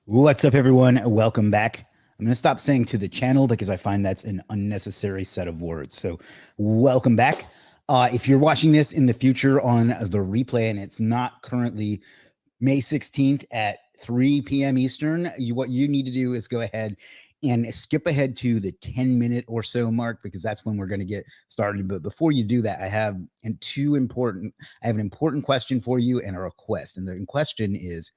What's up, everyone? Welcome back. I'm going to stop saying to the channel because I find that's an unnecessary set of words. So welcome back. If you're watching this in the future on the replay and it's not currently May 16th at 3 p.m. Eastern, what you need to do is go ahead and skip ahead to the 10-minute or so mark, because that's when we're going to get started. But before you do that, I have an important question for you and a request. And the question is,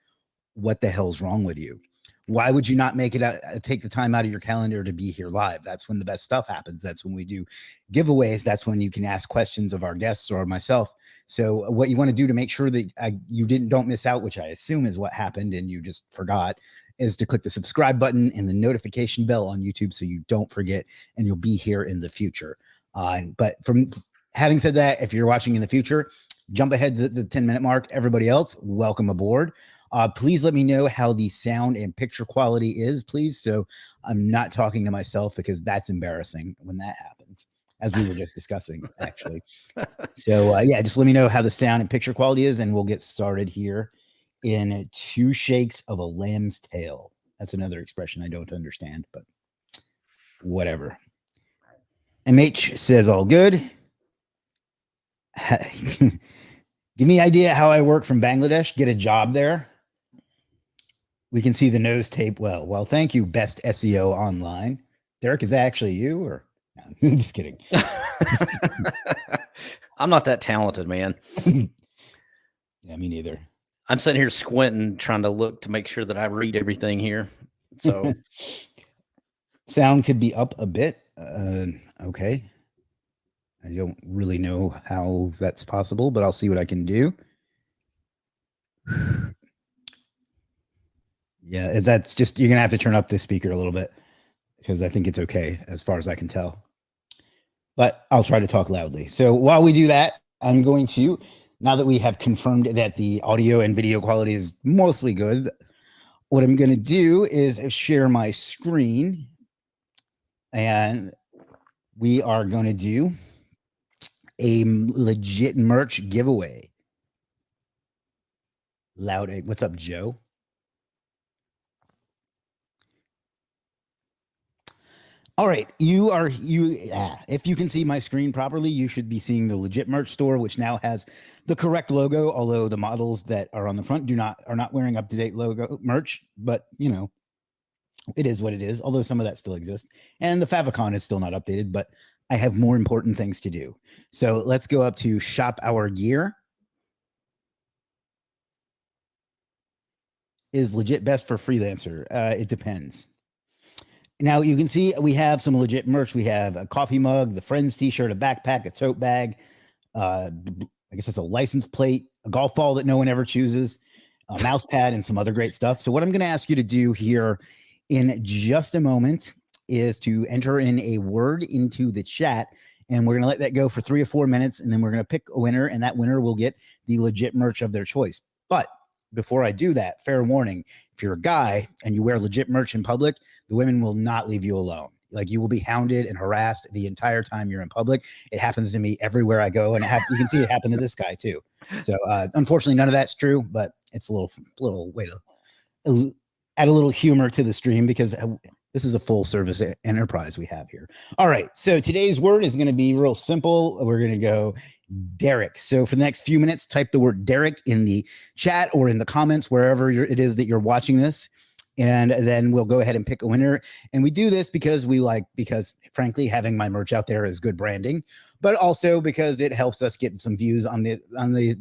what the hell's wrong with you? Why would you not make it take the time out of your calendar to be here live? That's when the best stuff happens. That's when we do giveaways. That's when you can ask questions of our guests or myself. So what you want to do to make sure that you don't miss out, which I assume is what happened and you just forgot, is to click the subscribe button and the notification bell on YouTube so you don't forget and you'll be here in the future. But from having said that, if you're watching in the future, jump ahead to the 10-minute mark. Everybody else, welcome aboard. Please let me know how the sound and picture quality is, please. So I'm not talking to myself, because that's embarrassing when that happens, as we were just discussing, actually. So yeah, just let me know how the sound and picture quality is, and we'll get started here in 2 shakes of a lamb's tail. That's another expression I don't understand, but whatever. MH says all good. Give me an idea how I work from Bangladesh. Get a job there. We can see the nose tape well. Well, thank you, best SEO online. Derek, is that actually you, or no, I'm just kidding? I'm not that talented, man. Yeah, me neither. I'm sitting here squinting, trying to look to make sure that I read everything here. So sound could be up a bit. Okay. I don't really know how that's possible, but I'll see what I can do. Yeah, that's just, you're going to have to turn up this speaker a little bit, because I think it's okay as far as I can tell. But I'll try to talk loudly. So while we do that, I'm going to, now that we have confirmed that the audio and video quality is mostly good, what I'm going to do is share my screen, and we are going to do a legit merch giveaway. Loud. What's up, Joe? All right, if you can see my screen properly, you should be seeing the legit merch store, which now has the correct logo, although the models that are on the front are not wearing up-to-date logo merch, but you know, it is what it is, although some of that still exists. And the favicon is still not updated, but I have more important things to do. So let's go up to shop our gear. Is legit best for freelancer? It depends. Now you can see we have some legit merch. We have a coffee mug, the Friends t-shirt, a backpack, a tote bag. I guess that's a license plate, a golf ball that no one ever chooses, a mouse pad, and some other great stuff. So what I'm going to ask you to do here in just a moment is to enter in a word into the chat, and we're going to let that go for 3 or 4 minutes, and then we're going to pick a winner, and that winner will get the legit merch of their choice. But before I do that, fair warning, if you're a guy and you wear legit merch in public, the women will not leave you alone. Like, you will be hounded and harassed the entire time you're in public. It happens to me everywhere I go, and you can see it happen to this guy too. So unfortunately, none of that's true, but it's a little way to add a little humor to the stream, because this is a full service enterprise we have here. All right, so today's word is going to be real simple. We're going to go Derek. So for the next few minutes, type the word Derek in the chat or in the comments, wherever it is that you're watching this. And then we'll go ahead and pick a winner. And we do this because because frankly, having my merch out there is good branding, but also because it helps us get some views on the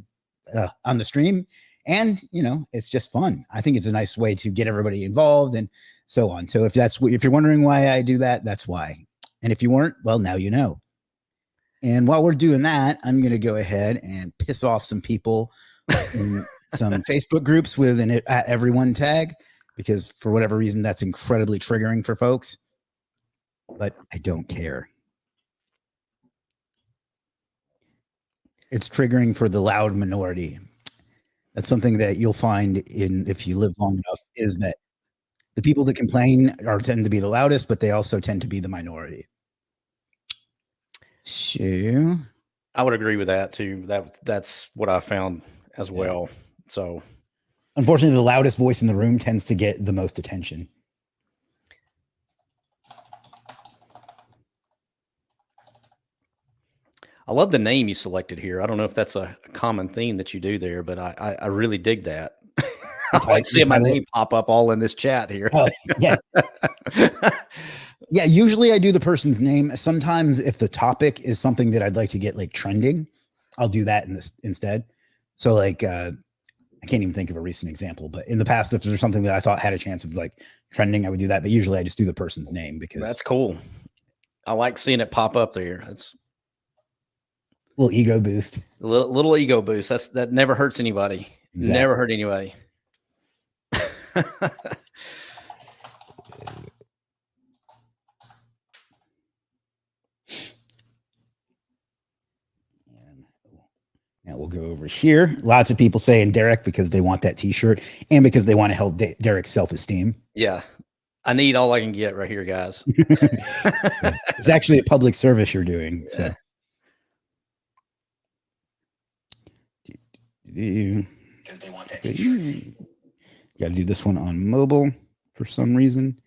stream. And, you know, it's just fun. I think it's a nice way to get everybody involved and so on. So if you're wondering why I do that, that's why. And if you weren't, well, now you know. And while we're doing that, I'm going to go ahead and piss off some people in some Facebook groups with an at everyone tag, because for whatever reason, that's incredibly triggering for folks. But I don't care. It's triggering for the loud minority. That's something that you'll find if you live long enough, is that the people that complain tend to be the loudest, but they also tend to be the minority. So I would agree with that too. That's what I found as well. So unfortunately, the loudest voice in the room tends to get the most attention. I love the name you selected here. I don't know if that's a common theme that you do there, but I really dig that. I like seeing my name pop up all in this chat here. Oh, yeah. Yeah, usually I do the person's name. Sometimes if the topic is something that I'd like to get like trending, I'll do that in this instead. So like I can't even think of a recent example, but in the past, if there's something that I thought had a chance of like trending, I would do that. But usually I just do the person's name because that's cool. I like seeing it pop up there. That's a little ego boost. A little ego boost. That never hurts anybody. Exactly. Never hurt anybody. Now we'll go over here. Lots of people saying Derek because they want that T-shirt and because they want to help Derek's self-esteem. Yeah, I need all I can get right here, guys. Yeah. It's actually a public service you're doing. So. Yeah. Because they want that T-shirt. Got to do this one on mobile for some reason.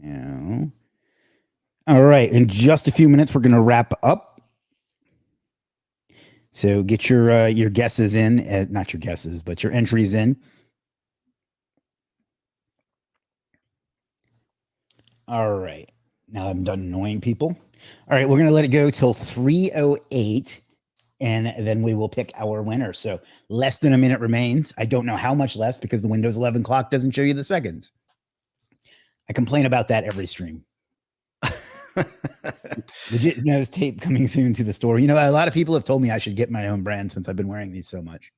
Now, all right. In just a few minutes, we're going to wrap up. So get your guesses in, not your guesses, but your entries in. All right. Now I'm done annoying people. All right. We're going to let it go till 3:08. And then we will pick our winner. So less than a minute remains. I don't know how much less because the Windows 11 clock doesn't show you the seconds. I complain about that every stream. Legit nose tape coming soon to the store. You know, a lot of people have told me I should get my own brand since I've been wearing these so much.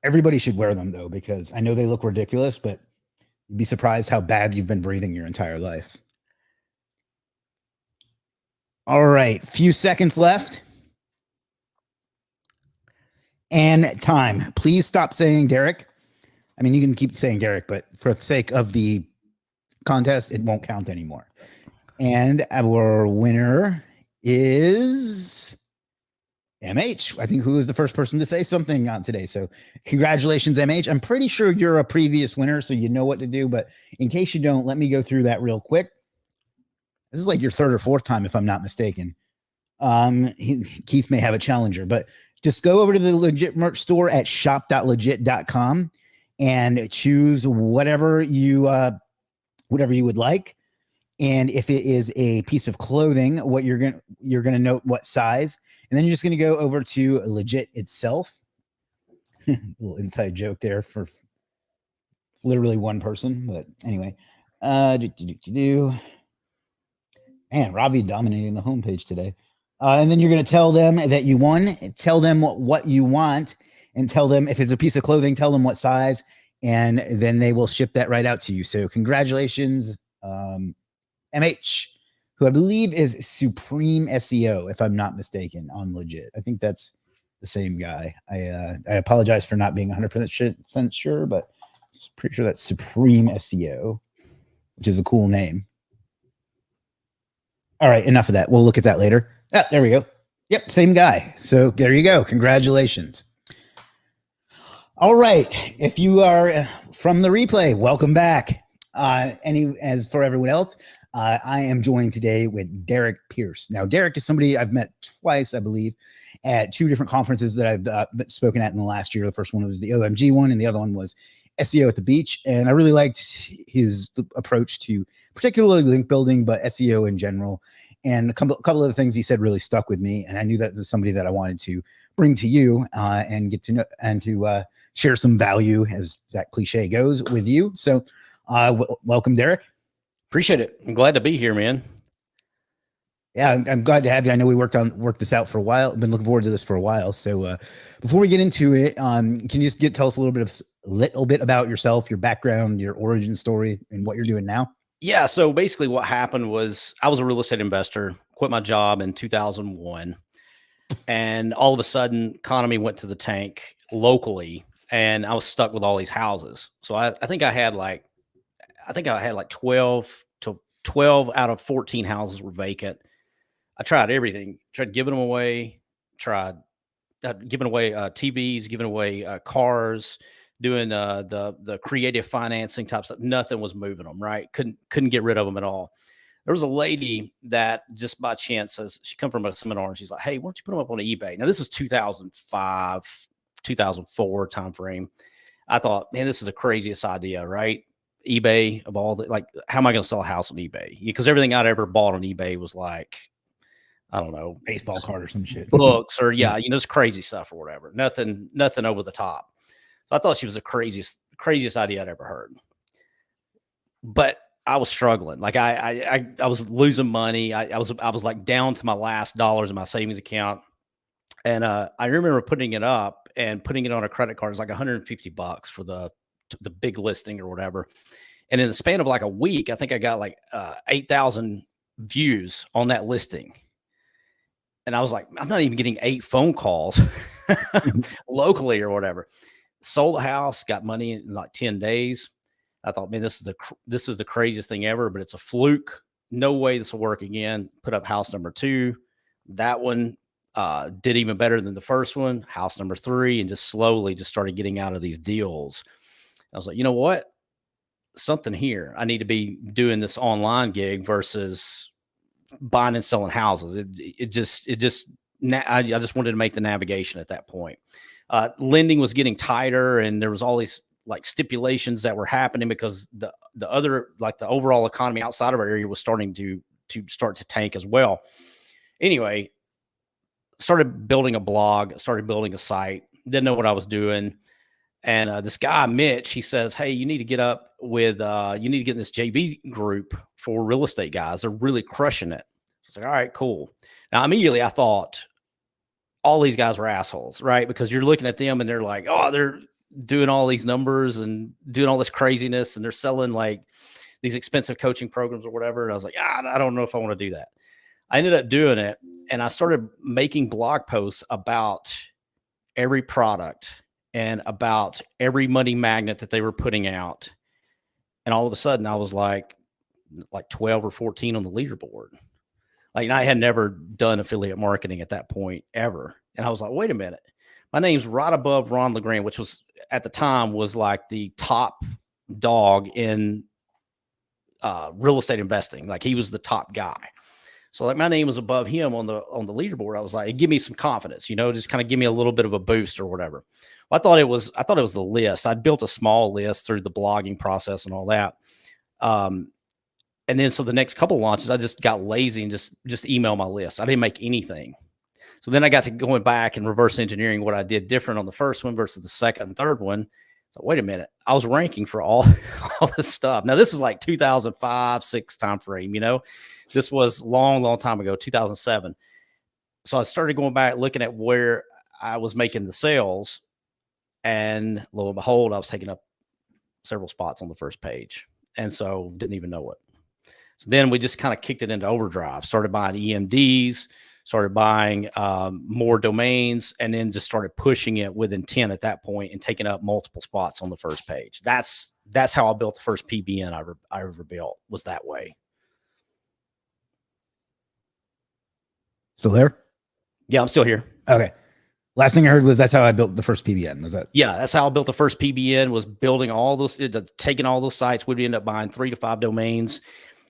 Everybody should wear them though, because I know they look ridiculous, but you'd be surprised how bad you've been breathing your entire life. All right, few seconds left. And time. Please stop saying Derek. I mean, you can keep saying Derek, but for the sake of the contest, it won't count anymore. And our winner is MH. I think who was the first person to say something on today. So congratulations, MH. I'm pretty sure you're a previous winner, so you know what to do. But in case you don't, let me go through that real quick. This is like your third or fourth time, if I'm not mistaken. Keith may have a challenger, but just go over to the Legit merch store at shop.legit.com and choose whatever you would like. And if it is a piece of clothing, what you're gonna note what size, and then you're just gonna go over to Legit itself. Little inside joke there for literally one person, but anyway. Man, Robbie dominating the homepage today. And then you're going to tell them that you won, tell them what you want, and tell them if it's a piece of clothing, tell them what size, and then they will ship that right out to you. So congratulations, MH, who I believe is Supreme SEO, if I'm not mistaken, on Legit. I think that's the same guy. I apologize for not being 100% sure, but I'm pretty sure that's Supreme SEO, which is a cool name. All right, enough of that. We'll look at that later. Ah, there we go. Yep, same guy. So there you go. Congratulations. All right. If you are from the replay, welcome back. As for everyone else, I am joined today with Derek Pierce. Now, Derek is somebody I've met twice, I believe, at two different conferences that I've spoken at in the last year. The first one was the OMG one, and the other one was SEO at the Beach. And I really liked his approach to particularly link building, but SEO in general. And a couple of the things he said really stuck with me. And I knew that was somebody that I wanted to bring to you and get to know and to share some value, as that cliche goes, with you. So welcome, Derek. Appreciate it. I'm glad to be here, man. Yeah, I'm glad to have you. I know we worked this out for a while. I've been looking forward to this for a while. So before we get into it, can you just tell us a little bit about yourself, your background, your origin story, and what you're doing now? Yeah. So basically what happened was I was a real estate investor, quit my job in 2001. And all of a sudden, economy went to the tank locally, and I was stuck with all these houses. So I think I had like 12 to 12 out of 14 houses were vacant. I tried everything, tried giving them away, tried giving away TVs, giving away cars, doing the creative financing type stuff. Nothing was moving them, right? Couldn't get rid of them at all. There was a lady that just by chance says, she come from a seminar and she's like, hey, why don't you put them up on eBay? Now this is 2005, 2004 timeframe. I thought, man, this is the craziest idea, right? eBay of all the, like, how am I going to sell a house on eBay? Because everything I'd ever bought on eBay was like, I don't know, Baseball card or some shit. books or just crazy stuff or whatever. Nothing over the top. So I thought she was the craziest idea I'd ever heard. But I was struggling. Like I was losing money. I was like down to my last dollars in my savings account. And I remember putting it up and putting it on a credit card. It's like $150 for the big listing or whatever. And in the span of like a week, I think I got like 8,000 views on that listing. And I was like, I'm not even getting 8 phone calls locally or whatever. Sold the house, got money in like 10 days. I thought, man, this is the craziest thing ever, but it's a fluke. No way this will work again. Put up house number 2. That one did even better than the first one. House number 3, and just slowly just started getting out of these deals. I was like, you know what? Something here. I need to be doing this online gig versus buying and selling houses. I just wanted to make the navigation at that point. Lending was getting tighter, and there was all these like stipulations that were happening because the other, like the overall economy outside of our area was starting to tank as well. Anyway, started building a blog, started building a site, didn't know what I was doing. And this guy, Mitch, he says, hey, you need to get up with, you need to get in this JV group for real estate guys. They're really crushing it. I was like, all right, cool. Now, immediately I thought all these guys were assholes, right? Because you're looking at them and they're like, oh, they're doing all these numbers and doing all this craziness, and they're selling like these expensive coaching programs or whatever. And I was like, I don't know if I want to do that. I ended up doing it, and I started making blog posts about every product and about every money magnet that they were putting out. And all of a sudden I was like 12 or 14 on the leaderboard. Like, I had never done affiliate marketing at that point ever. And I was like, wait a minute, my name's right above Ron LeGrand, which was at the time was like the top dog in real estate investing. Like, he was the top guy. So like my name was above him on the leaderboard. I was like, give me some confidence, just kind of give me a little bit of a boost or whatever. Well, I thought it was the list. I'd built a small list through the blogging process and all that. And then so the next couple of launches, I just got lazy and just email my list. I didn't make anything. So then I got to going back and reverse engineering what I did different on the first one versus the second and third one. So wait a minute, I was ranking for all this stuff. Now this is like 2005, 6 time frame, this was long time ago, 2007. So I started going back, looking at where I was making the sales, and lo and behold, I was taking up several spots on the first page. And so didn't even know it. So then we just kind of kicked it into overdrive, started buying EMDs, started buying more domains, and then just started pushing it with intent at that point and taking up multiple spots on the first page. That's how I built the first PBN I ever built, was that way. Still there? Yeah, I'm still here. Okay. Last thing I heard was that's how I built the first PBN. Was that? Yeah, that's how I built the first PBN, was building all those, taking all those sites. We'd end up buying 3 to 5 domains.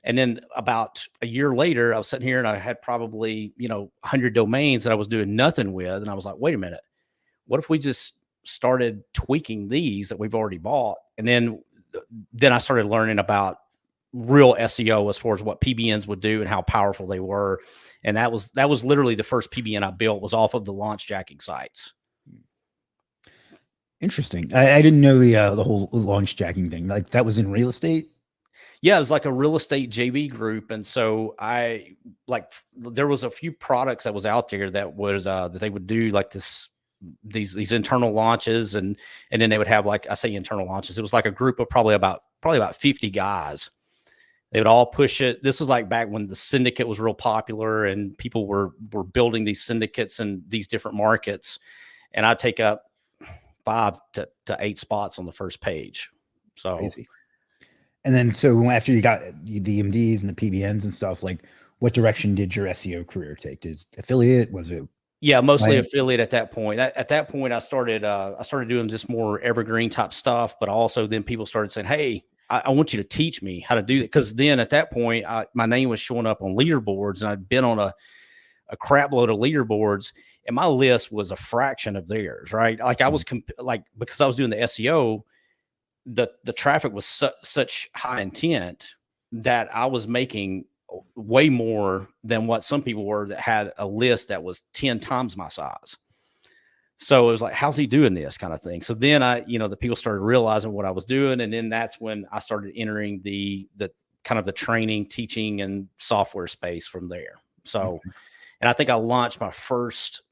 And then about a year later, I was sitting here and I had probably, 100 domains that I was doing nothing with. And I was like, wait a minute, what if we just started tweaking these that we've already bought? And then I started learning about real SEO as far as what PBNs would do and how powerful they were. And that was literally the first PBN I built, was off of the launch jacking sites. Interesting. I didn't know the whole launch jacking thing. Like, that was in real estate. Yeah, it was like a real estate JV group. And so there was a few products that was out there that was, that they would do like these internal launches. And then they would have, like, I say internal launches, it was like a group of probably about 50 guys. They would all push it. This was like back when the syndicate was real popular and people were building these syndicates in these different markets. And I'd take up 5 to 8 spots on the first page. So crazy. And then, so after you got the MDs and the PBNs and stuff, like, what direction did your SEO career take? Is affiliate? Was it? Yeah, mostly Like, affiliate at that point. At that point, I started doing just more evergreen type stuff, but also then people started saying, "Hey, I want you to teach me how to do that." Because then at that point, my name was showing up on leaderboards, and I'd been on a crap load of leaderboards, and my list was a fraction of theirs. Right? Like I was like, because I was doing the SEO, the traffic was such high intent that I was making way more than what some people were that had a list that was 10 times my size. So it was like, how's he doing this kind of thing? So then the people started realizing what I was doing. And then that's when I started entering the kind of the training, teaching, and software space from there. So, and I think I launched my first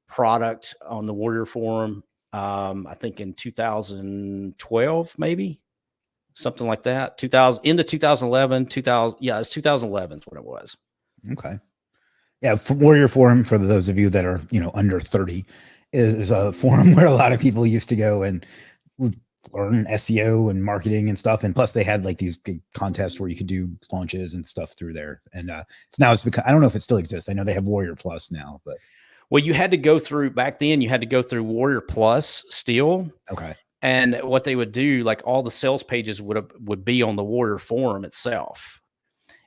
product on the Warrior Forum, I think in 2012, maybe something like that. 2000 into 2011, 2000. Yeah, it's 2011 is when it was. Okay. Yeah. Warrior Forum, for those of you that are, under 30, is a forum where a lot of people used to go and learn SEO and marketing and stuff. And plus they had like these big contests where you could do launches and stuff through there. And it's become, I don't know if it still exists. I know they have Warrior Plus now, but. Well, you had to go through back then, you had to go through Warrior Plus still. Okay. And what they would do, like all the sales pages would be on the Warrior Forum itself.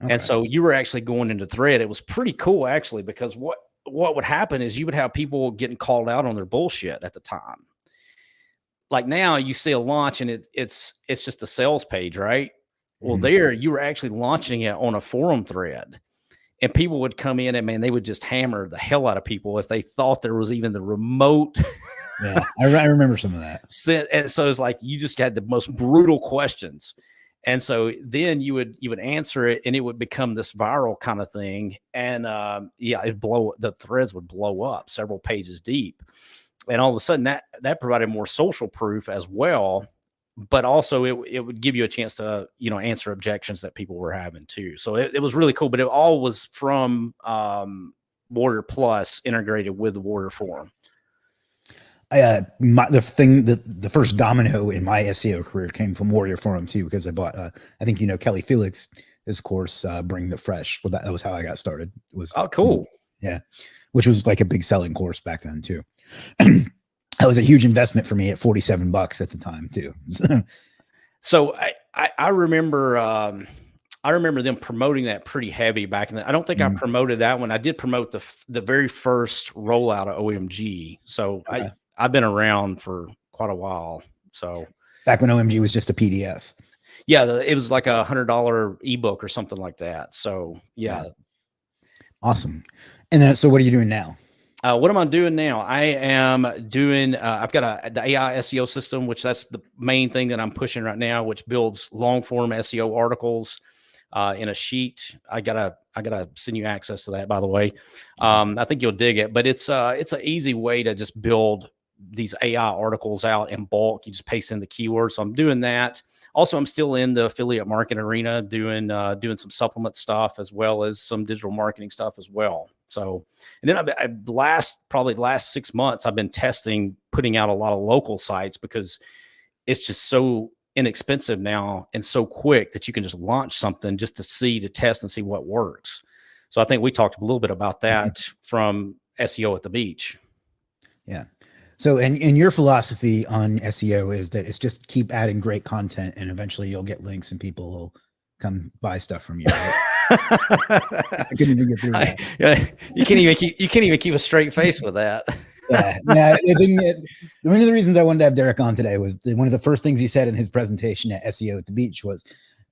Okay. And so you were actually going into thread. It was pretty cool actually, because what would happen is you would have people getting called out on their bullshit at the time. Like now you see a launch and it's just a sales page, right? Well, there you were actually launching it on a forum thread. And people would come in and, man, they would just hammer the hell out of people if they thought there was even the remote. Yeah, I remember some of that. And so it's like you just had the most brutal questions. And so then you would answer it and it would become this viral kind of thing. And the threads would blow up several pages deep. And all of a sudden that provided more social proof as well. But also it would give you a chance to, answer objections that people were having too. So it was really cool, but it all was from Warrior Plus integrated with the Warrior Forum. The first domino in my SEO career came from Warrior Forum too, because I bought, I think, Kelly Felix, his course, Bring the Fresh. Well, that was how I got started. It was, oh, cool. Yeah. Which was like a big selling course back then too. That was a huge investment for me at $47 at the time too. So I remember them promoting that pretty heavy back in the. I don't think I promoted that one. I did promote the very first rollout of OMG. So okay. I've been around for quite a while. So back when OMG was just a PDF. Yeah, it was like $100 ebook or something like that. So yeah. Awesome. And then, so what are you doing now? What am I doing now? I am doing, I've got the AI SEO system, which that's the main thing that I'm pushing right now, which builds long form SEO articles in a sheet. I gotta send you access to that, by the way. I think you'll dig it, but it's an easy way to just build these AI articles out in bulk. You just paste in the keywords. So I'm doing that. Also, I'm still in the affiliate marketing arena, doing some supplement stuff as well as some digital marketing stuff as well. So, and then probably the last 6 months, I've been testing, putting out a lot of local sites because it's just so inexpensive now and so quick that you can just launch something just to test and see what works. So I think we talked a little bit about that from SEO at the beach. Yeah. So, and your philosophy on SEO is that it's just keep adding great content and eventually you'll get links and people will come buy stuff from you. Right? I couldn't even get through that. You can't even keep a straight face with that. Yeah. I think one of the reasons I wanted to have Derek on today was one of the first things he said in his presentation at SEO at the beach was,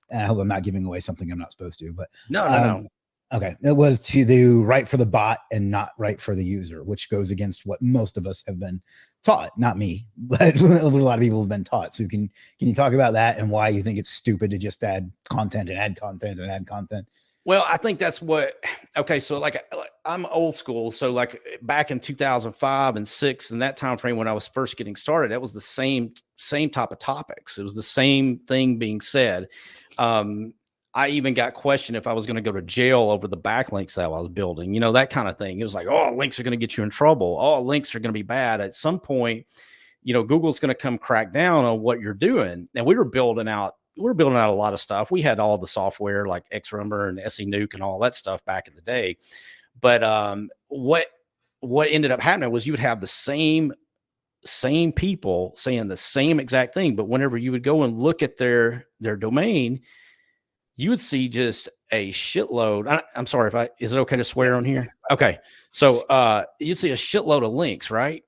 and I hope I'm not giving away something I'm not supposed to, but no. Okay. It was to do right for the bot and not right for the user, which goes against what most of us have been taught. Not me, but a lot of people have been taught. So can you talk about that and why you think it's stupid to just add content and add content and add content? Well, I think that's okay. So like I'm old school. So like back in 2005 and 6 and that time frame when I was first getting started, that was the same type of topics. It was the same thing being said. I even got questioned if I was going to go to jail over the backlinks that I was building, that kind of thing. It was like, oh, links are going to get you in trouble. Oh, links are going to be bad. At some point, Google's going to come crack down on what you're doing. And we were building out we're building out a lot of stuff. We had all the software like Xrumber and SE Nuke and all that stuff back in the day. But what ended up happening was you would have the same people saying the same exact thing, but whenever you would go and look at their domain, you would see just a shitload. I'm sorry, is it okay to swear on here? Okay. So you'd see a shitload of links, right?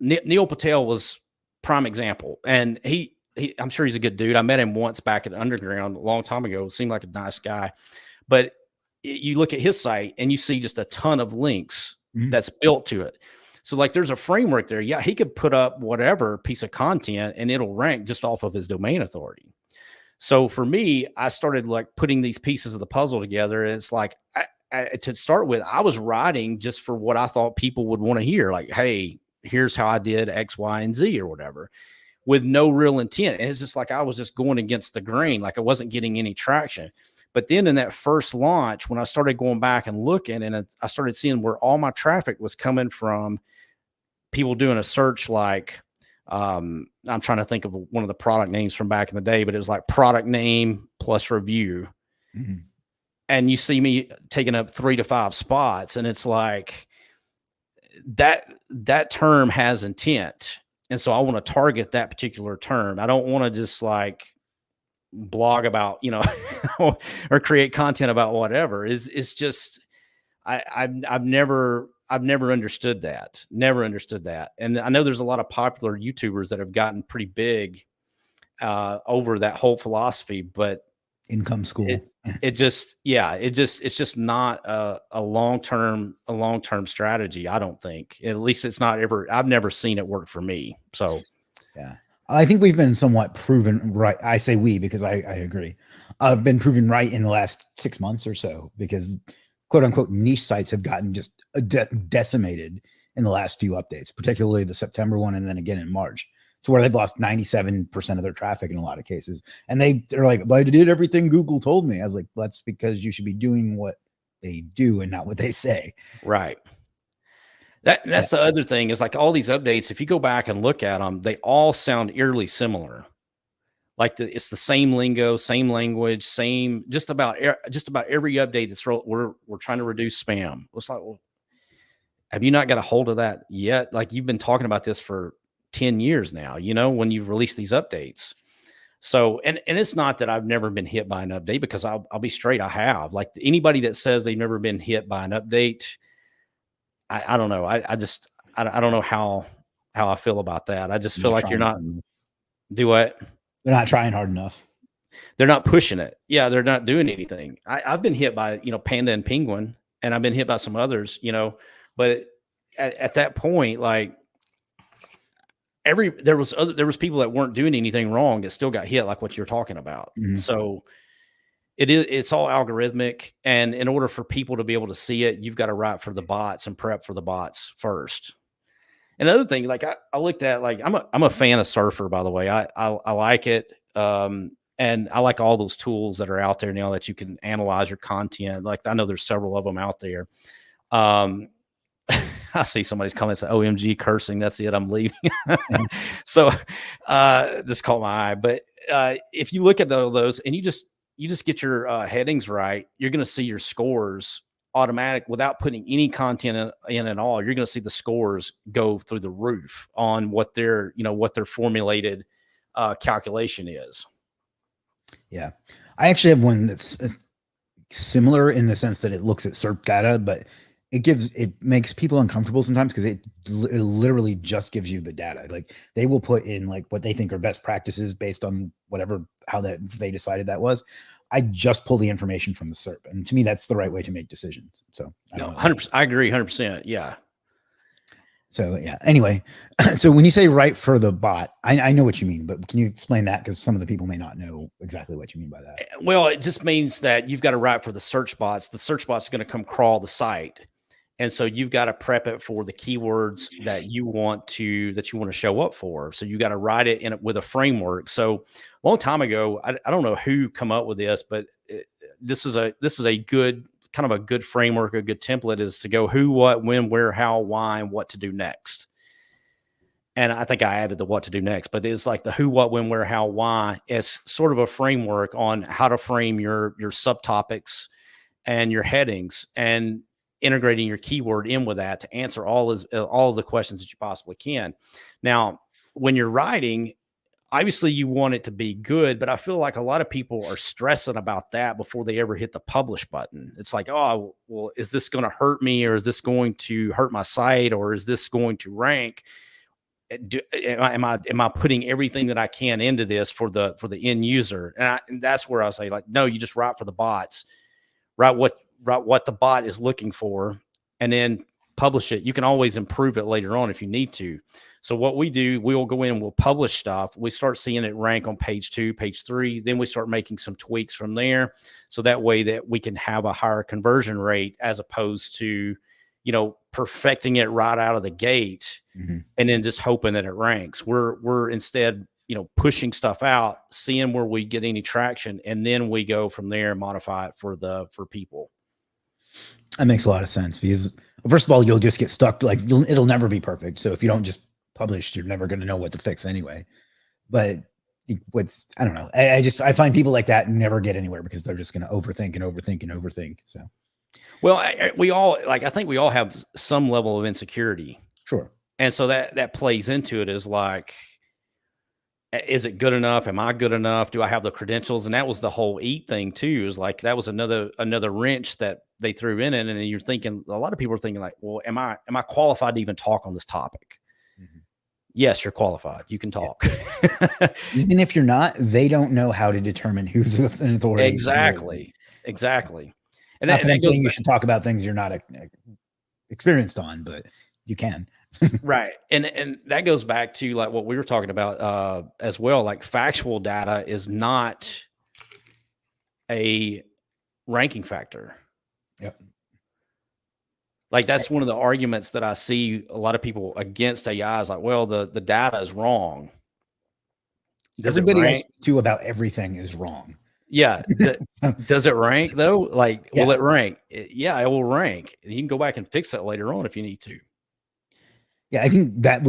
Neil Patel was prime example. And I'm sure he's a good dude. I met him once back at Underground a long time ago. Seemed like a nice guy. But you look at his site and you see just a ton of links that's built to it. So like there's a framework there. Yeah, he could put up whatever piece of content and it'll rank just off of his domain authority. So for me, I started like putting these pieces of the puzzle together. It's like, to start with, I was writing just for what I thought people would want to hear. Like, hey, here's how I did X, Y, and Z or whatever, with no real intent. And it's just like, I was just going against the grain. Like I wasn't getting any traction. But then in that first launch, when I started going back and looking, and I started seeing where all my traffic was coming from, people doing a search like, I'm trying to think of one of the product names from back in the day, but it was like product name plus review. And you see me taking up 3 to 5 spots. And it's like that term has intent. And so I want to target that particular term. I don't want to just like blog about, or create content about whatever. It's just, I've never understood that. Never understood that. And I know there's a lot of popular YouTubers that have gotten pretty big over that whole philosophy, but income school. It's just not a long-term strategy. I don't think, at least it's not I've never seen it work for me. So yeah, I think we've been somewhat proven right. I say we, because I agree. I've been proven right in the last 6 months or so, because quote unquote niche sites have gotten just decimated in the last few updates, particularly the September one. And then again in March, to where they've lost 97% of their traffic in a lot of cases. And they're like, but I did everything Google told me. I was like, well, that's because you should be doing what they do and not what they say. Right. That's the other thing is like all these updates, if you go back and look at them, they all sound eerily similar. Like it's the same lingo, same language, same, just about every update that's we're trying to reduce spam. It's like, well, have you not got a hold of that yet? Like you've been talking about this for 10 years now, when you release these updates. So, and it's not that I've never been hit by an update, because I'll be straight. I have. Like anybody that says they've never been hit by an update, I don't know. I don't know how I feel about that. I just feel like you're not do what? They're not trying hard enough. They're not pushing it. Yeah. They're not doing anything. I've been hit by, Panda and Penguin, and I've been hit by some others, but at that point, like there was people that weren't doing anything wrong that still got hit, like what you're talking about. So it's all algorithmic. And in order for people to be able to see it, you've got to write for the bots and prep for the bots first. Another thing, like I looked at, like, I'm a fan of Surfer, by the way. I like it. And I like all those tools that are out there now that you can analyze your content. Like I know there's several of them out there. I see somebody's comments, OMG cursing. That's it. I'm leaving. So just caught my eye. But if you look at those and you just get your headings right, you're going to see your scores automatic without putting any content in at all. You're going to see the scores go through the roof on what their formulated calculation is. Yeah. I actually have one that's similar in the sense that it looks at SERP data, but it makes people uncomfortable sometimes, because it literally just gives you the data. Like they will put in like what they think are best practices based on how they decided that was. I just pull the information from the SERP, and to me, that's the right way to make decisions. So 100%, I agree, 100%. Yeah. So yeah. Anyway, so when you say write for the bot, I know what you mean, but can you explain that? Because some of the people may not know exactly what you mean by that. Well, it just means that you've got to write for the search bots. The search bot's going to come crawl the site. And so you've got to prep it for the keywords that you want to show up for. So you got to write it with a framework. So a long time ago, I don't know who come up with this, but this is a good kind of a good framework, a good template, is to go who, what, when, where, how, why, and what to do next. And I think I added the what to do next, but it's like the who, what, when, where, how, why as sort of a framework on how to frame your subtopics and your headings, and integrating your keyword in with that to answer all of the questions that you possibly can. Now, when you're writing, obviously you want it to be good, but I feel like a lot of people are stressing about that before they ever hit the publish button. It's like, oh, well, is this going to hurt me, or is this going to hurt my site, or is this going to rank? Am I putting everything that I can into this for the end user? And that's where I say, like, no, you just write for the bots, write what the bot is looking for, and then publish it. You can always improve it later on if you need to. So what we do, we'll go in and we'll publish stuff. We start seeing it rank on page 2, page 3. Then we start making some tweaks from there. So that way that we can have a higher conversion rate, as opposed to, perfecting it right out of the gate and then just hoping that it ranks. We're instead, pushing stuff out, seeing where we get any traction, and then we go from there and modify it for people. That makes a lot of sense, because first of all, you'll just get stuck. Like, it'll never be perfect. So if you don't just publish, you're never going to know what to fix anyway. But I don't know. I find people like that never get anywhere, because they're just going to overthink and overthink and overthink. So, well, I think we all have some level of insecurity. Sure. And so that plays into it, is like, is it good enough? Am I good enough? Do I have the credentials? And that was the whole EAT thing too. Is like, that was another wrench that they threw in it. And you're thinking, a lot of people are thinking like, well, am I qualified to even talk on this topic? Yes, you're qualified. You can talk. Yeah. Even if you're not, they don't know how to determine who's an authority. Exactly. And that goes, you should talk about things you're not experienced on, but you can. Right. And that goes back to like what we were talking about as well. Like, factual data is not a ranking factor. Yep. Like, that's one of the arguments that I see a lot of people against AI is like, well, the data is wrong. Everybody else too about everything is wrong. Yeah. Does it rank though? Like, will it rank? Yeah, it will rank. You can go back and fix it later on if you need to. Yeah, I think that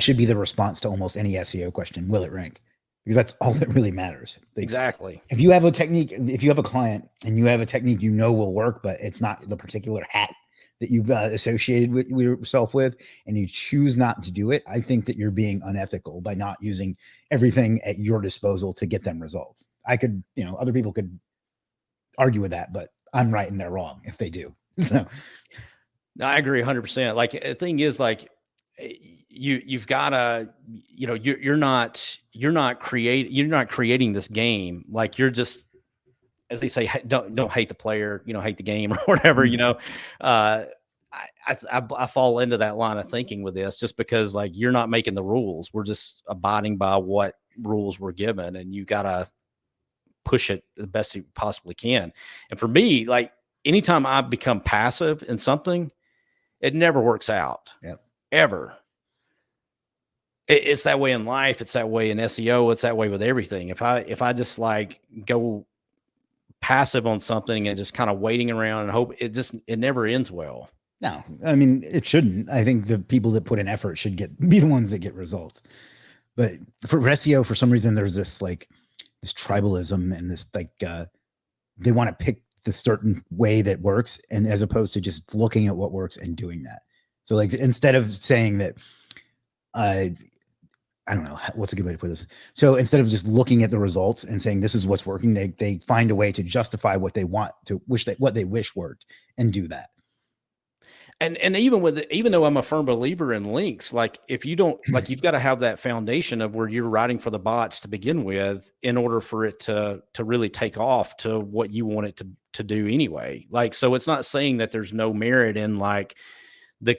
should be the response to almost any SEO question. Will it rank? Because that's all that really matters. Exactly. If you have a technique, if you have a client and you have a technique will work, but it's not the particular hat that you've associated with yourself with, and you choose not to do it, I think that you're being unethical by not using everything at your disposal to get them results. I could, other people could argue with that, but I'm right and they're wrong if they do. So. No, I agree 100%. Like, the thing is, like, you've got to, you're not creating this game. Like, you're just, as they say, don't hate the player, hate the game, or whatever. I fall into that line of thinking with this, just because, like, you're not making the rules. We're just abiding by what rules we're given, and you got to push it the best you possibly can. And for me, like, anytime I become passive in something, it never works out. Yep. Ever. It's that way in life. It's that way in SEO. It's that way with everything. If I just like go passive on something and just kind of waiting around and hope, it never ends well. No, I mean, it shouldn't. I think the people that put in effort should be the ones that get results. But for SEO, for some reason, there's this tribalism and this they want to pick the certain way that works, and as opposed to just looking at what works and doing that. So, like, instead of saying that, I don't know what's a good way to put this. So instead of just looking at the results and saying this is what's working, they find a way to justify what they want to what they wish worked, and do that. And even though I'm a firm believer in links, like, if you don't, like, you've got to have that foundation of where you're writing for the bots to begin with, in order for it to really take off to what you want it to do anyway. Like, so it's not saying that there's no merit in, like, the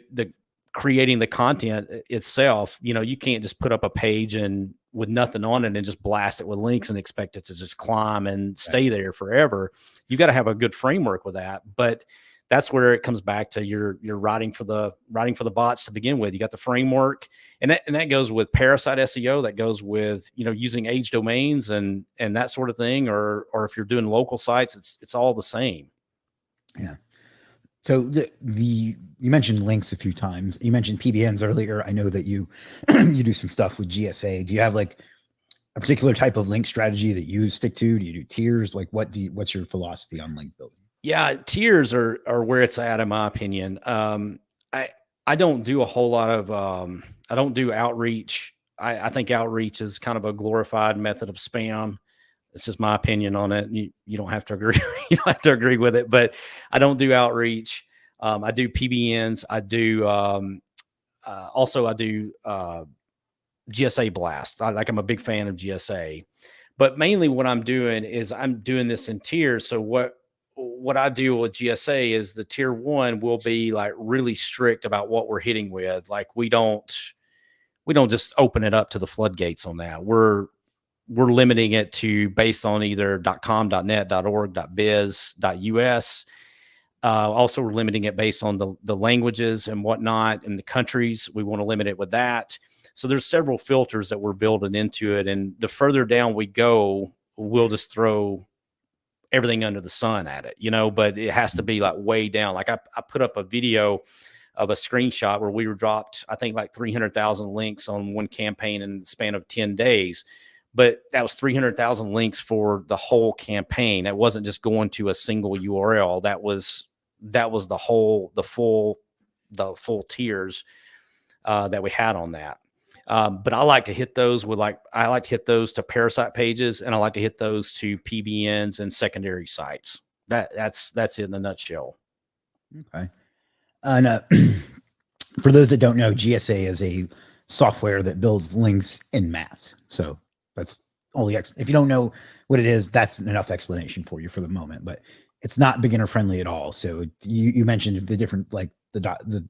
creating the content itself. You can't just put up a page and with nothing on it and just blast it with links and expect it to just climb and stay there forever. You got to have a good framework with that. But that's where it comes back to you're writing for the bots to begin with. You got the framework, and that goes with parasite SEO. That goes with, using age domains and that sort of thing. Or if you're doing local sites, it's all the same. Yeah. So you mentioned links a few times. You mentioned PBNs earlier. I know that you you do some stuff with GSA. Do you have like a particular type of link strategy that you stick to? Do you do tiers? Like what's your philosophy on link building? Yeah, tiers are where it's at, in my opinion. I I don't do a whole lot of I don't do outreach. I think outreach is kind of a glorified method of spam. It's just my opinion on it. You don't have to agree. You don't have to agree with it, but I don't do outreach. I do PBNs. I do also I do GSA blast. I'm a big fan of GSA, but mainly what I'm doing is I'm doing this in tiers. So what I do with GSA is the tier one will be like really strict about what we're hitting with. Like we don't just open it up to the floodgates on that. We're limiting it to based on either .com, .net, .org, .biz, .us. Also, we're limiting it based on the languages and whatnot and the countries. We want to limit it with that. So there's several filters that we're building into it. And the further down we go, we'll just throw everything under the sun at it, but it has to be like way down. Like I put up a video of a screenshot where we were dropped, I think like 300,000 links on one campaign in the span of 10 days. But that was 300,000 links for the whole campaign. It wasn't just going to a single URL. That was the full tiers that we had on that. But I like to hit those to parasite pages, and I like to hit those to PBNs and secondary sites. That's it in a nutshell. Okay. And for those that don't know, GSA is a software that builds links in mass. So that's only if you don't know what it is, that's enough explanation for you for the moment. But it's not beginner friendly at all. So you mentioned the different like the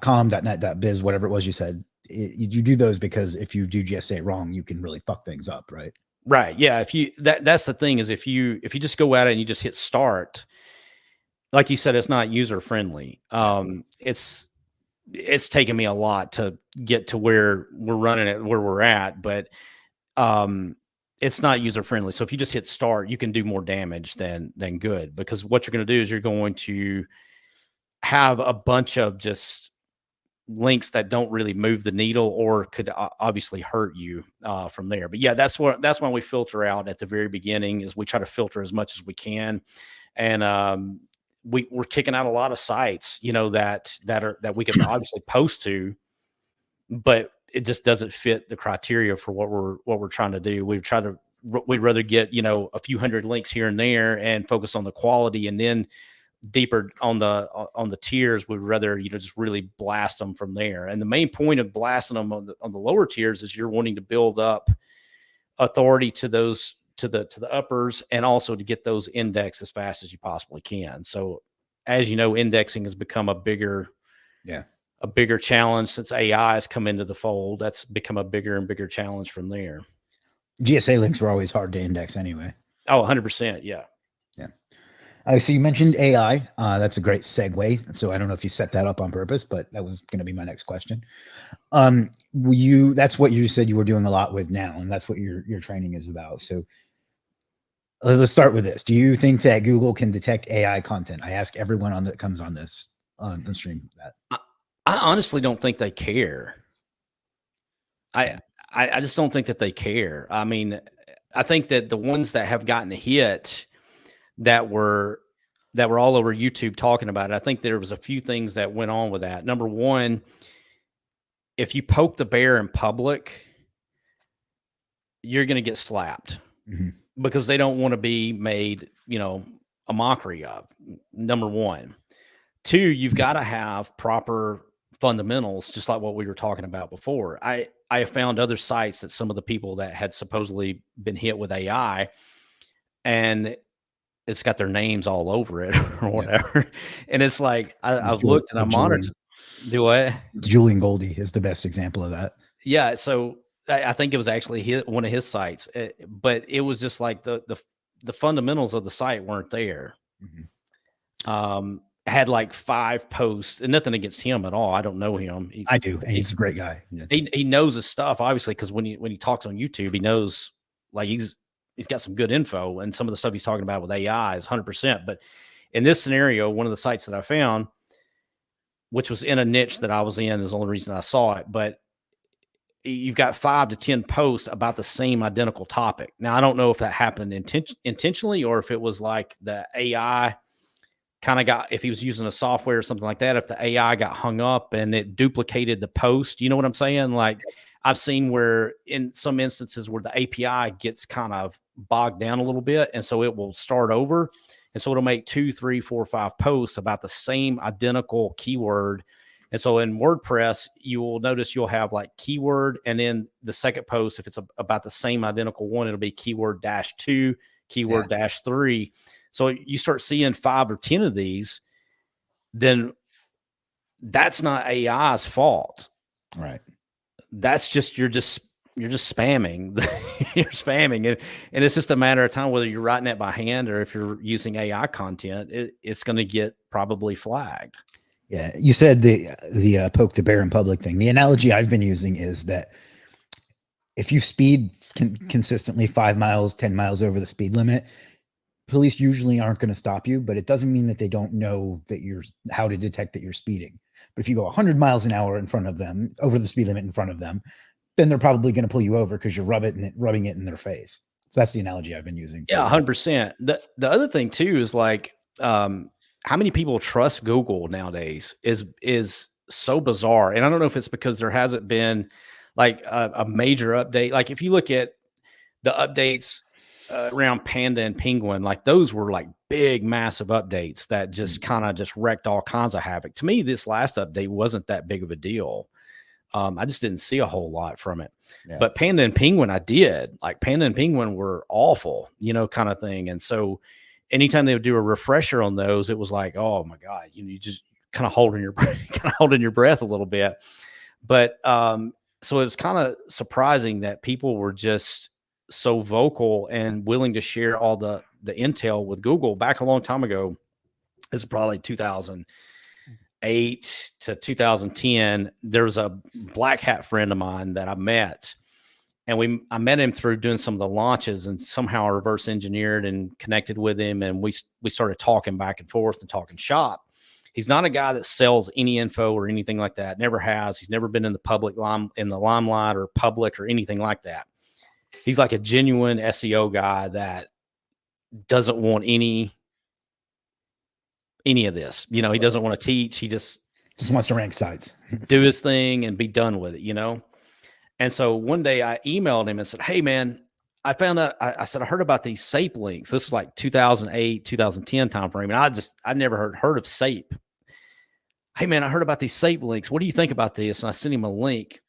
.com, .net, .biz, whatever it was you said. You do those because if you do GSA wrong, you can really fuck things up, right? Right. Yeah. If you that's the thing is if you just go at it and you just hit start, like you said, it's not user friendly. It's taken me a lot to get to where we're running it, where we're at, but it's not user friendly. So if you just hit start, you can do more damage than good, because what you're going to do is you're going to have a bunch of just links that don't really move the needle or could obviously hurt you from there. But yeah, that's why we filter out at the very beginning. Is we try to filter as much as we can, and we're kicking out a lot of sites, that we can obviously post to, but it just doesn't fit the criteria for what we're trying to do. We'd rather get, a few hundred links here and there and focus on the quality, and then deeper on the tiers, we'd rather, just really blast them from there. And the main point of blasting them on the lower tiers is you're wanting to build up authority to those, to the uppers, and also to get those indexed as fast as you possibly can. So as you know, indexing has become a bigger challenge since AI has come into the fold. That's become a bigger and bigger challenge from there. GSA links were always hard to index anyway. Oh, 100%. Yeah. So you mentioned AI. That's a great segue. So I don't know if you set that up on purpose, but that was going to be my next question. That's what you said you were doing a lot with now, and that's what your training is about. So let's start with this. Do you think that Google can detect AI content? I ask everyone that comes on this on the stream that. I honestly don't think they care. I just don't think that they care. I mean, I think that the ones that have gotten hit that were all over YouTube talking about it, I think there was a few things that went on with that. Number one, if you poke the bear in public, you're going to get slapped because they don't want to be made, a mockery of. Number one. Two, you've got to have proper fundamentals, just like what we were talking about before. I have found other sites that some of the people that had supposedly been hit with AI, and it's got their names all over it or whatever. And it's like, I've looked and I monitored. Do what? Julian Goldie is the best example of that. Yeah. So I think it was actually one of his sites, but it was just like the fundamentals of the site weren't there. Had like 5 posts, and nothing against him at all. I don't know him. I do. And he's a great guy. Yeah. He knows his stuff, obviously, because when he talks on YouTube, he knows, like, he's got some good info, and some of the stuff he's talking about with AI is 100%. But in this scenario, one of the sites that I found, which was in a niche that I was in, is the only reason I saw it, but you've got 5 to 10 posts about the same identical topic. Now, I don't know if that happened intentionally, or if it was like the AI kind of got, if he was using a software or something like that, if the AI got hung up and it duplicated the post. You know what I'm saying? Like, I've seen where in some instances where the API gets kind of bogged down a little bit, and so it will start over. And so it'll make 2, 3, 4, 5 posts about the same identical keyword. And so in WordPress, you will notice you'll have like keyword, and then the second post, if it's about the same identical one, it'll be keyword -2, keyword -3. So you start seeing 5 or 10 of these, then that's not AI's fault. Right. That's just, you're just spamming. You're spamming, and it's just a matter of time whether you're writing that by hand or if you're using AI content. It's going to get probably flagged. Yeah, you said the poke the bear in public thing. The analogy I've been using is that if you speed consistently 5 miles, 10 miles over the speed limit, police usually aren't going to stop you, but it doesn't mean that they don't know that how to detect that you're speeding. But if you go 100 miles an hour in front of them, over the speed limit in front of them, then they're probably going to pull you over because you're rubbing it in their face. So that's the analogy I've been using. Yeah, 100%. The other thing too is like, how many people trust Google nowadays is so bizarre. And I don't know if it's because there hasn't been like a major update. Like, if you look at the updates around Panda and Penguin, like those were like big, massive updates that just kind of just wrecked all kinds of havoc. To me, this last update wasn't that big of a deal. I just didn't see a whole lot from it. Yeah. But Panda and Penguin, I did. Like, Panda and Penguin were awful, kind of thing. And so anytime they would do a refresher on those, it was like, oh my God, you just kind of holding your breath a little bit. But so it was kind of surprising that people were just so vocal and willing to share all the intel with Google. Back a long time ago, this is probably 2008 to 2010. There was a black hat friend of mine that I met, and I met him through doing some of the launches, and somehow I reverse engineered and connected with him, and we started talking back and forth and talking shop. He's not a guy that sells any info or anything like that. Never has. He's never been in the limelight or public or anything like that. He's like a genuine SEO guy that doesn't want any of this. He doesn't want to teach. He just wants to rank sites, do his thing and be done with it, And so one day I emailed him and said, hey man, I found out, I said, I heard about these SAPE links. This is like 2008, 2010 timeframe. And I never heard of SAPE. Hey man, I heard about these SAPE links. What do you think about this? And I sent him a link.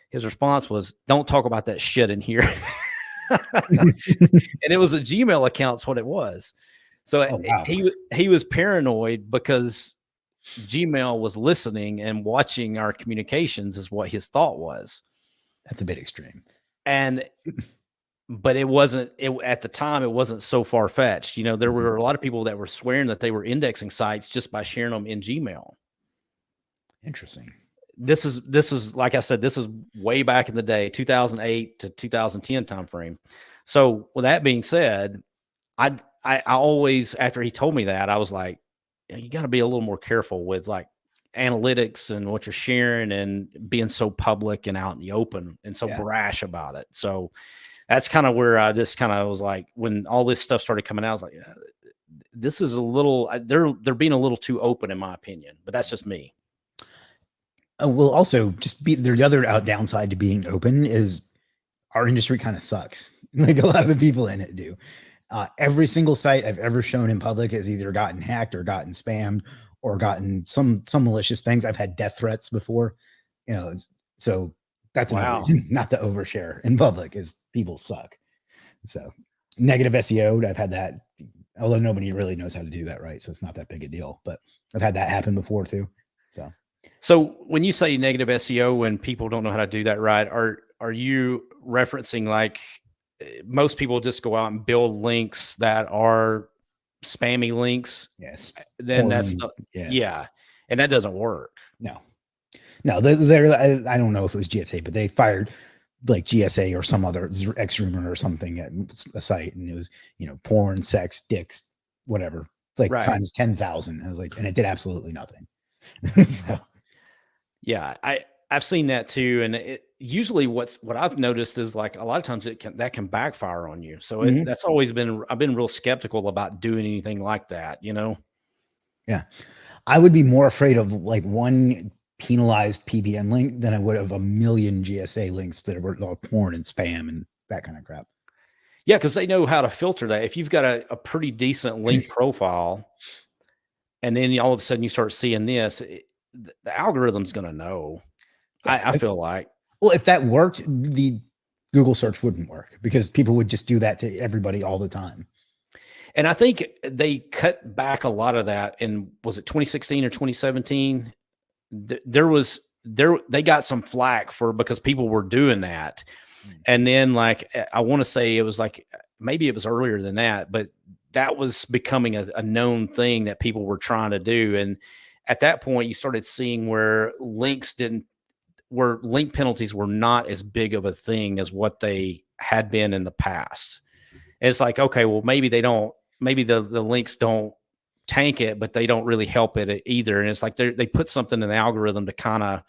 His response was, don't talk about that shit in here. And it was a Gmail account. That's what it was. So wow. he was paranoid because Gmail was listening and watching our communications, is what his thought was. That's a bit extreme. But it wasn't, at the time, it wasn't so far fetched. There were a lot of people that were swearing that they were indexing sites just by sharing them in Gmail. Interesting. This is like I said, this is way back in the day, 2008 to 2010 timeframe. So with that being said, I always, after he told me that, I was like, you got to be a little more careful with like analytics and what you're sharing and being so public and out in the open and so brash about it. So that's kind of where I just kind of was like, when all this stuff started coming out, I was like, this is a little, they're being a little too open in my opinion, but that's just me. Well, also the other downside to being open is our industry kind of sucks. Like a lot of the people in it do. Every single site I've ever shown in public has either gotten hacked or gotten spammed or gotten some malicious things. I've had death threats before, so that's another reason not to overshare in public, is people suck. So negative SEO, I've had that, although nobody really knows how to do that right. So it's not that big a deal, but I've had that happen before too. So when you say negative SEO, when people don't know how to do that right, are you referencing like most people just go out and build links that are spammy links? Yes. Then and that doesn't work. No, I don't know if it was GSA, but they fired like GSA or some other X rumor or something at a site, and it was, porn, sex, dicks, whatever, like Right. times 10,000. I was like, and it did absolutely nothing. So Yeah, I've seen that too, and it usually what I've noticed is like a lot of times that can backfire on you. So mhm. that's always been I've been real skeptical about doing anything like that. You know? Yeah. I would be more afraid of like one penalized PBN link than I would of a million GSA links that were all porn and spam and that kind of crap. Yeah, because they know how to filter that. If you've got a pretty decent link profile, and then all of a sudden you start seeing this, the algorithm's going to know. Yeah. I feel like. Well, if that worked, the Google search wouldn't work because people would just do that to everybody all the time. And I think they cut back a lot of that in, was it 2016 or 2017? They got some flack for, because people were doing that. And then like, I want to say it was like, maybe it was earlier than that, but that was becoming a known thing that people were trying to do. And at that point you started seeing where link penalties were not as big of a thing as what they had been in the past. It's like, okay, well, maybe the links don't tank it, but they don't really help it either. And it's like they put something in the algorithm to kind of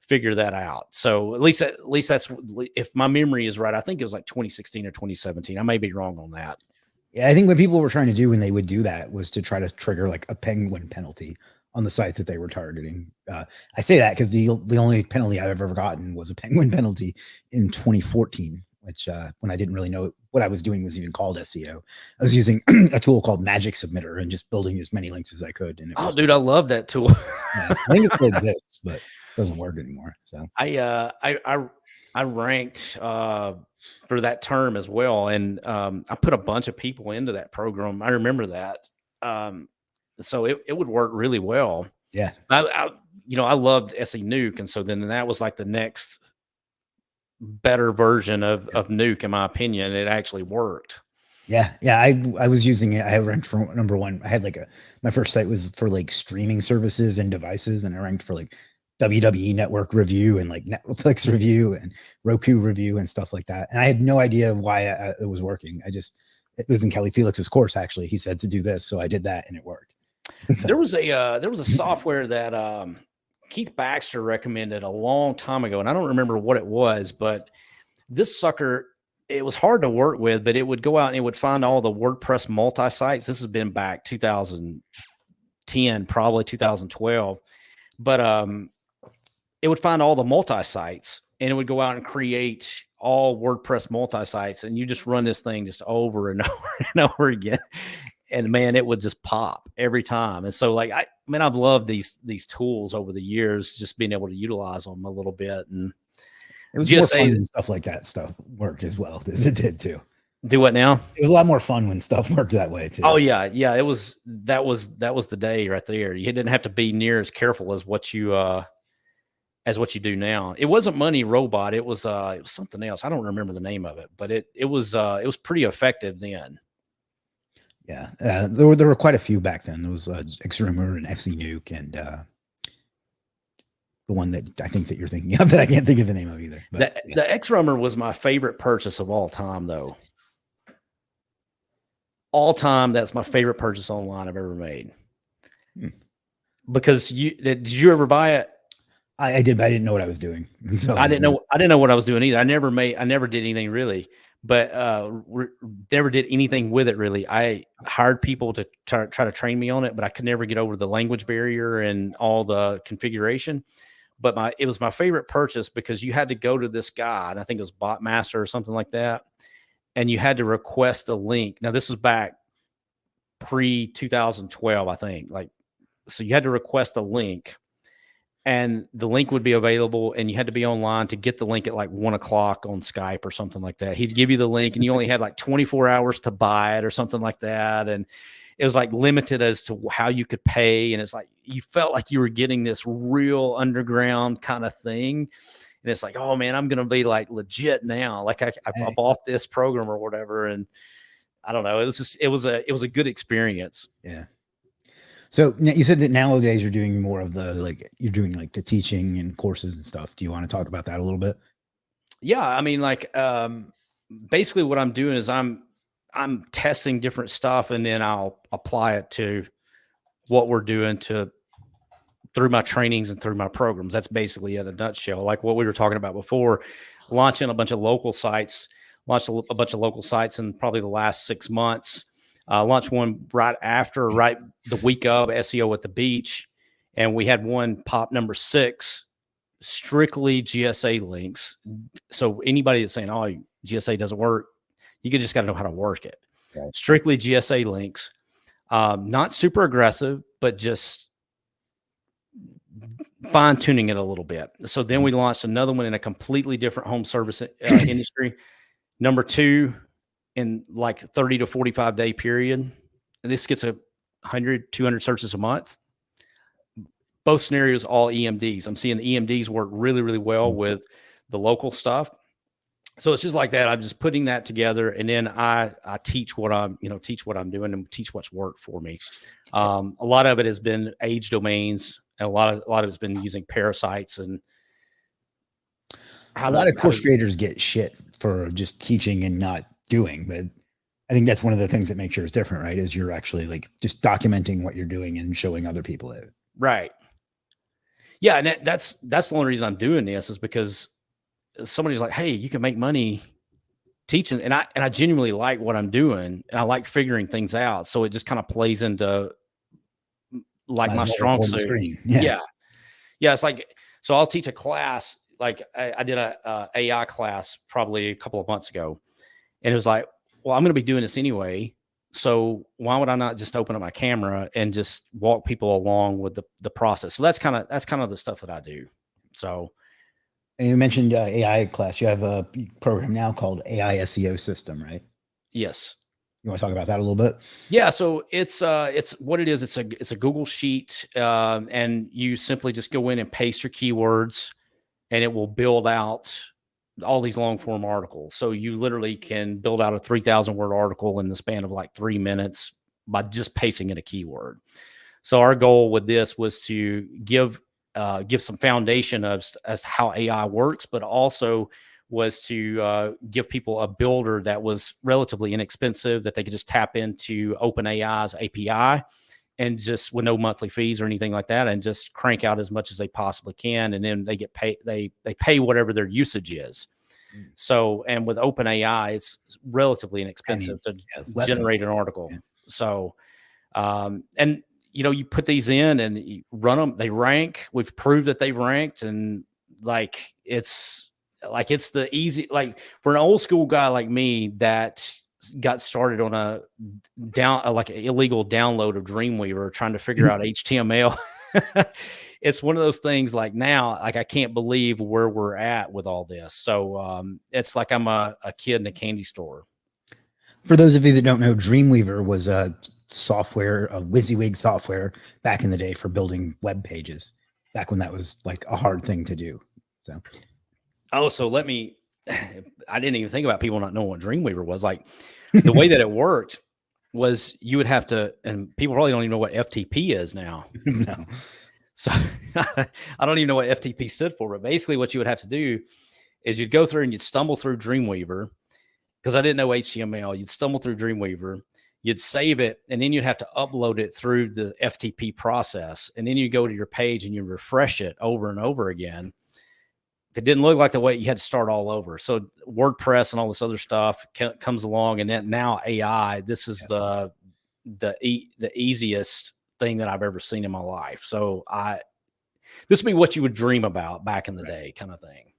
figure that out. So at least that's, if my memory is right, I think it was like 2016 or 2017. I may be wrong on that. Yeah, I think what people were trying to do when they would do that was to try to trigger like a penguin penalty on the site that they were targeting. I say that because the only penalty I've ever gotten was a penguin penalty in 2014, which when I didn't really know what I was doing was even called SEO. I was using a tool called Magic Submitter and just building as many links as I could. And Dude, I love that tool. yeah, I think it still exists, but it doesn't work anymore. So I ranked for that term as well, and I put a bunch of people into that program. I remember that. So it would work really well. yeah, I loved SE Nuke, and so then that was like the next better version of Nuke, in my opinion. It actually worked. yeah. I was using it. I ranked for number one. I had like my first site was for like streaming services and devices, and I ranked for like WWE Network review and like Netflix review and Roku review and stuff like that. And I had no idea why it was working. It was in Kelly Felix's course. Actually, he said to do this. So I did that and it worked. So, There was a software that Keith Baxter recommended a long time ago, and I don't remember what it was, but this sucker, it was hard to work with, but it would go out and it would find all the WordPress multi-sites. This has been back 2010, probably 2012. But it would find all the multi-sites and it would go out and create all WordPress multi-sites, and you just run this thing just over and over and over again. And man, it would just pop every time. And so like, I've loved these tools over the years, just being able to utilize them a little bit. And it was more fun when stuff like that stuff worked as well as it did too. Do what now? It was a lot more fun when stuff worked that way too. Oh yeah. Yeah. That was the day right there. You didn't have to be near as careful as what you do now. It wasn't Money Robot. It was something else. I don't remember the name of it, but it was pretty effective then. Yeah. There were quite a few back then. There was Xrumor and FC Nuke and the one that I think that you're thinking of that I can't think of the name of either. But, the Xrumor was my favorite purchase of all time, though. All time, that's my favorite purchase online I've ever made. Because did you ever buy it? I did, but I didn't know what I was doing. So I didn't know what I was doing either. I never did anything really, but never did anything with it really. I hired people to try to train me on it, but I could never get over the language barrier and all the configuration. But it was my favorite purchase because you had to go to this guy, and I think it was Botmaster or something like that, and you had to request a link. Now this was back pre 2012, I think. So you had to request a link. And the link would be available, and you had to be online to get the link at like 1 o'clock on Skype or something like that. He'd give you the link, and you only had like 24 hours to buy it or something like that. And it was like limited as to how you could pay. And it's like, you felt like you were getting this real underground kind of thing. And it's like, oh man, I'm going to be like legit now. Like I bought this program or whatever. And I don't know. It was a good experience. Yeah. So you said that nowadays you're doing more of you're doing like the teaching and courses and stuff. Do you want to talk about that a little bit? Yeah. I mean, basically what I'm doing is I'm I'm testing different stuff, and then I'll apply it to what we're doing through my trainings and through my programs. That's basically in a nutshell. Like what we were talking about before, launching a bunch of local sites, launched a bunch of local sites in probably the last 6 months. Launched one right the week of SEO at the beach. And we had one pop number 6, strictly GSA links. So anybody that's saying, oh, GSA doesn't work, you just got to know how to work it. Right. Strictly GSA links, not super aggressive, but just fine tuning it a little bit. So then we launched another one in a completely different home service industry. Number 2 in like 30 to 45 day period. And this gets 100, 200 searches a month. Both scenarios, all EMDs. I'm seeing the EMDs work really, really well with the local stuff. So it's just like that. I'm just putting that together, and then I teach what I'm doing and teach what's worked for me. A lot of it has been age domains, and a lot of it's been using parasites and a lot of course creators get shit for just teaching and not doing, but I think that's one of the things that makes yours different, right? Is you're actually like just documenting what you're doing and showing other people it. Right. Yeah, and that's the only reason I'm doing this is because somebody's like, hey, you can make money teaching. And I genuinely like what I'm doing, and I like figuring things out. So it just kind of plays into like my strong suit. Yeah. It's like, so I'll teach a class. Like I did a AI class probably a couple of months ago, and it was like, well, I'm going to be doing this anyway. So why would I not just open up my camera and just walk people along with the process? So that's kind of the stuff that I do. So. And you mentioned AI class. You have a program now called AI SEO system, right? Yes. You want to talk about that a little bit? Yeah. So it's what it is. It's a Google sheet, and you simply just go in and paste your keywords, and it will build out all these long form articles. So you literally can build out a 3,000 word article in the span of like 3 minutes by just pasting in a keyword. So our goal with this was to give some foundation as to how AI works, but also was to give people a builder that was relatively inexpensive, that they could just tap into OpenAI's API and just with no monthly fees or anything like that, and just crank out as much as they possibly can. And then they get paid, they pay whatever their usage is. So, and with OpenAI, it's relatively inexpensive to generate an article. Yeah. So, and you put these in and you run them, they rank. We've proved that they've ranked, and like it's the easy, like for an old school guy like me that got started on like an illegal download of Dreamweaver trying to figure out HTML. It's one of those things like now, like I can't believe where we're at with all this. So it's like I'm a kid in a candy store. For those of you that don't know, Dreamweaver was a software, a WYSIWYG software back in the day for building web pages, back when that was like a hard thing to do. So, I didn't even think about people not knowing what Dreamweaver was. Like the way that it worked was you would have to, and people probably don't even know what FTP is now. No. So I don't even know what FTP stood for, but basically what you would have to do is you'd go through and you'd stumble through Dreamweaver, because I didn't know HTML. You'd stumble through Dreamweaver, you'd save it, and then you'd have to upload it through the FTP process. And then you go to your page and you refresh it over and over again. If it didn't look like the way, you had to start all over. So WordPress and all this other stuff comes along, and then now AI, this is the easiest thing that I've ever seen in my life. So this would be what you would dream about back in the day, kind of thing.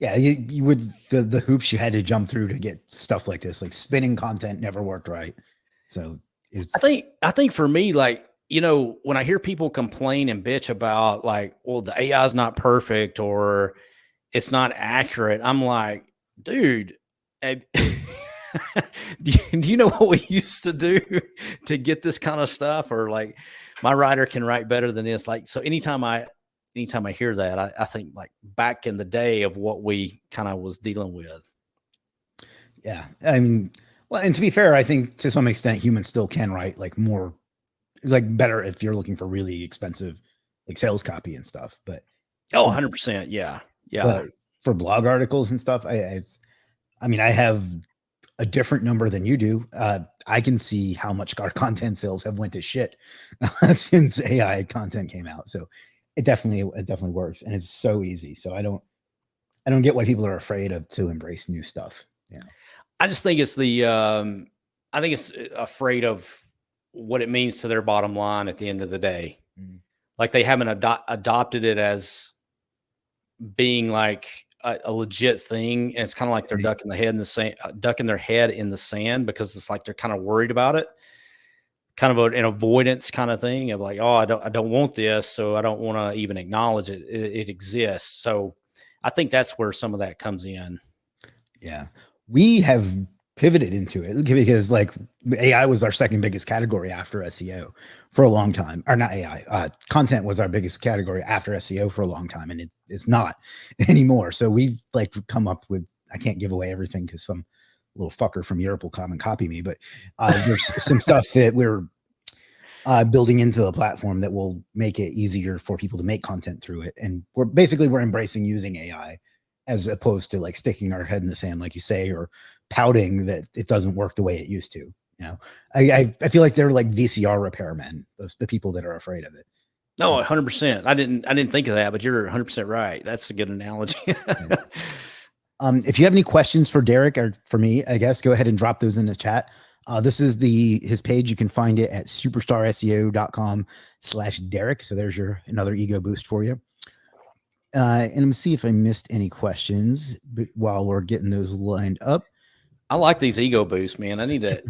Yeah, you would the hoops you had to jump through to get stuff like this, like spinning content never worked right. So I think for me, like, when I hear people complain and bitch about like, well, the AI is not perfect or it's not accurate, I'm like, dude, do you know what we used to do to get this kind of stuff? Or like, my writer can write better than this. Like, so anytime I hear that, I think like back in the day of what we kind of was dealing with. Yeah. I mean, well, and to be fair, I think to some extent humans still can write like more, like better if you're looking for really expensive like sales copy and stuff. But 100%. Yeah. Yeah. But for blog articles and stuff, I mean, I have a different number than you do. I can see how much our content sales have went to shit since AI content came out. So it definitely works, and it's so easy. So I don't get why people are afraid to embrace new stuff. Yeah. I just think it's I think it's afraid of what it means to their bottom line at the end of the day. Mm. Like they haven't adopted it as being like a legit thing. And it's kind of like they're ducking their head in the sand because it's like they're kind of worried about it. Kind of an avoidance kind of thing of like, oh, I don't want this, so I don't want to even acknowledge it. It exists. So I think that's where some of that comes in. Yeah. We have pivoted into it because like AI was our second biggest category after SEO for a long time, or not AI, content was our biggest category after SEO for a long time. And it's not anymore. So we've like come up with, I can't give away everything because some little fucker from Europe will come and copy me, but there's some stuff that we're building into the platform that will make it easier for people to make content through it. And we're embracing using AI as opposed to like sticking our head in the sand, like you say, or pouting that it doesn't work the way it used to. You know, I feel like they're like VCR repairmen, the people that are afraid of it. No, 100%. I didn't think of that, but you're 100% right. That's a good analogy. Yeah. If you have any questions for Derek or for me, I guess, go ahead and drop those in the chat. This is his page. You can find it at superstarseo.com/Derek. So there's another ego boost for you. And let me see if I missed any questions while we're getting those lined up. I like these ego boosts, man. I need to,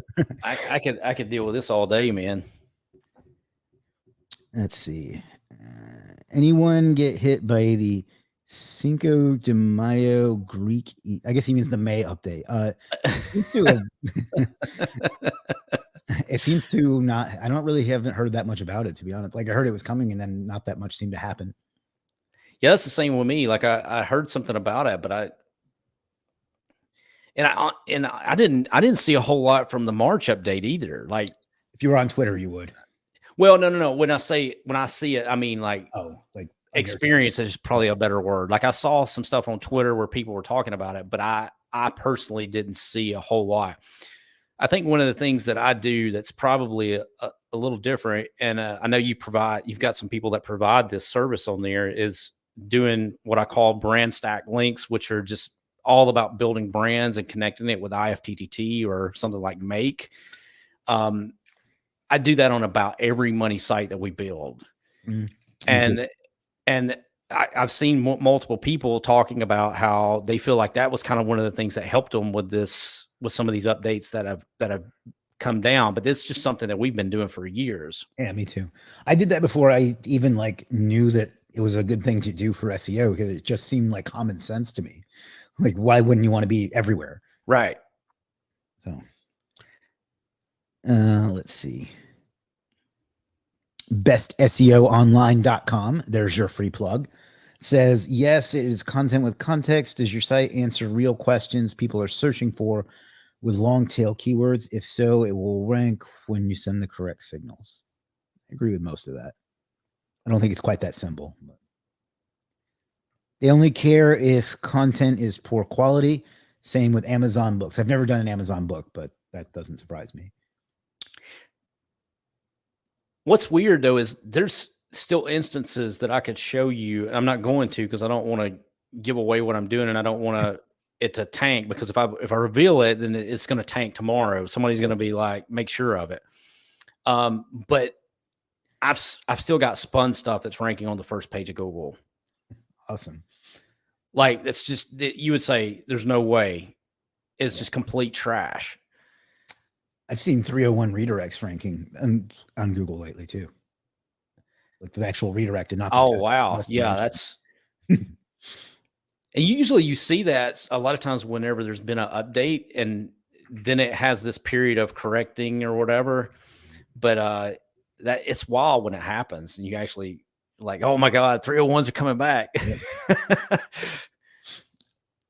I could deal with this all day, man. Let's see. Anyone get hit by the Cinco de Mayo Greek? I guess he means the May update. It seems to not. I haven't heard that much about it, to be honest. Like I heard it was coming, and then not that much seemed to happen. Yeah, that's the same with me. Like I heard something about it, but I didn't see a whole lot from the March update either. Like if you were on Twitter, you would. Well, no. When I see it, I mean like experience is probably a better word. Like I saw some stuff on Twitter where people were talking about it, but I personally didn't see a whole lot. I think one of the things that I do that's probably a little different, and I know you've got some people that provide this service on there, is doing what I call brand stack links, which are just all about building brands and connecting it with IFTTT or something like Make. I do that on about every money site that we build. And I've seen multiple people talking about how they feel like that was kind of one of the things that helped them with some of these updates that have come down. But it's just something that we've been doing for years. Yeah, me too. I did that before I even like knew that it was a good thing to do for SEO, because it just seemed like common sense to me. Like, why wouldn't you want to be everywhere? Right. So let's see. bestseoonline.com. There's your free plug. It says, yes, it is content with context. Does your site answer real questions people are searching for with long tail keywords? If so, it will rank when you send the correct signals. I agree with most of that. I don't think it's quite that simple. But they only care if content is poor quality. Same with Amazon books. I've never done an Amazon book, but that doesn't surprise me. What's weird though is there's still instances that I could show you. I'm not going to, because I don't want to give away what I'm doing, and I don't want it to tank, because if I reveal it, then it's going to tank tomorrow. Somebody's going to be like, make sure of it. But I've still got spun stuff that's ranking on the first page of Google. Awesome. Like it's just, you would say there's no way. It's just complete trash. I've seen 301 redirects ranking on Google lately too. Like the actual redirect and not the Oh, wow. Yeah, that's and usually you see that a lot of times whenever there's been an update, and then it has this period of correcting or whatever. But that it's wild when it happens, and you actually like, oh my God, 301s are coming back.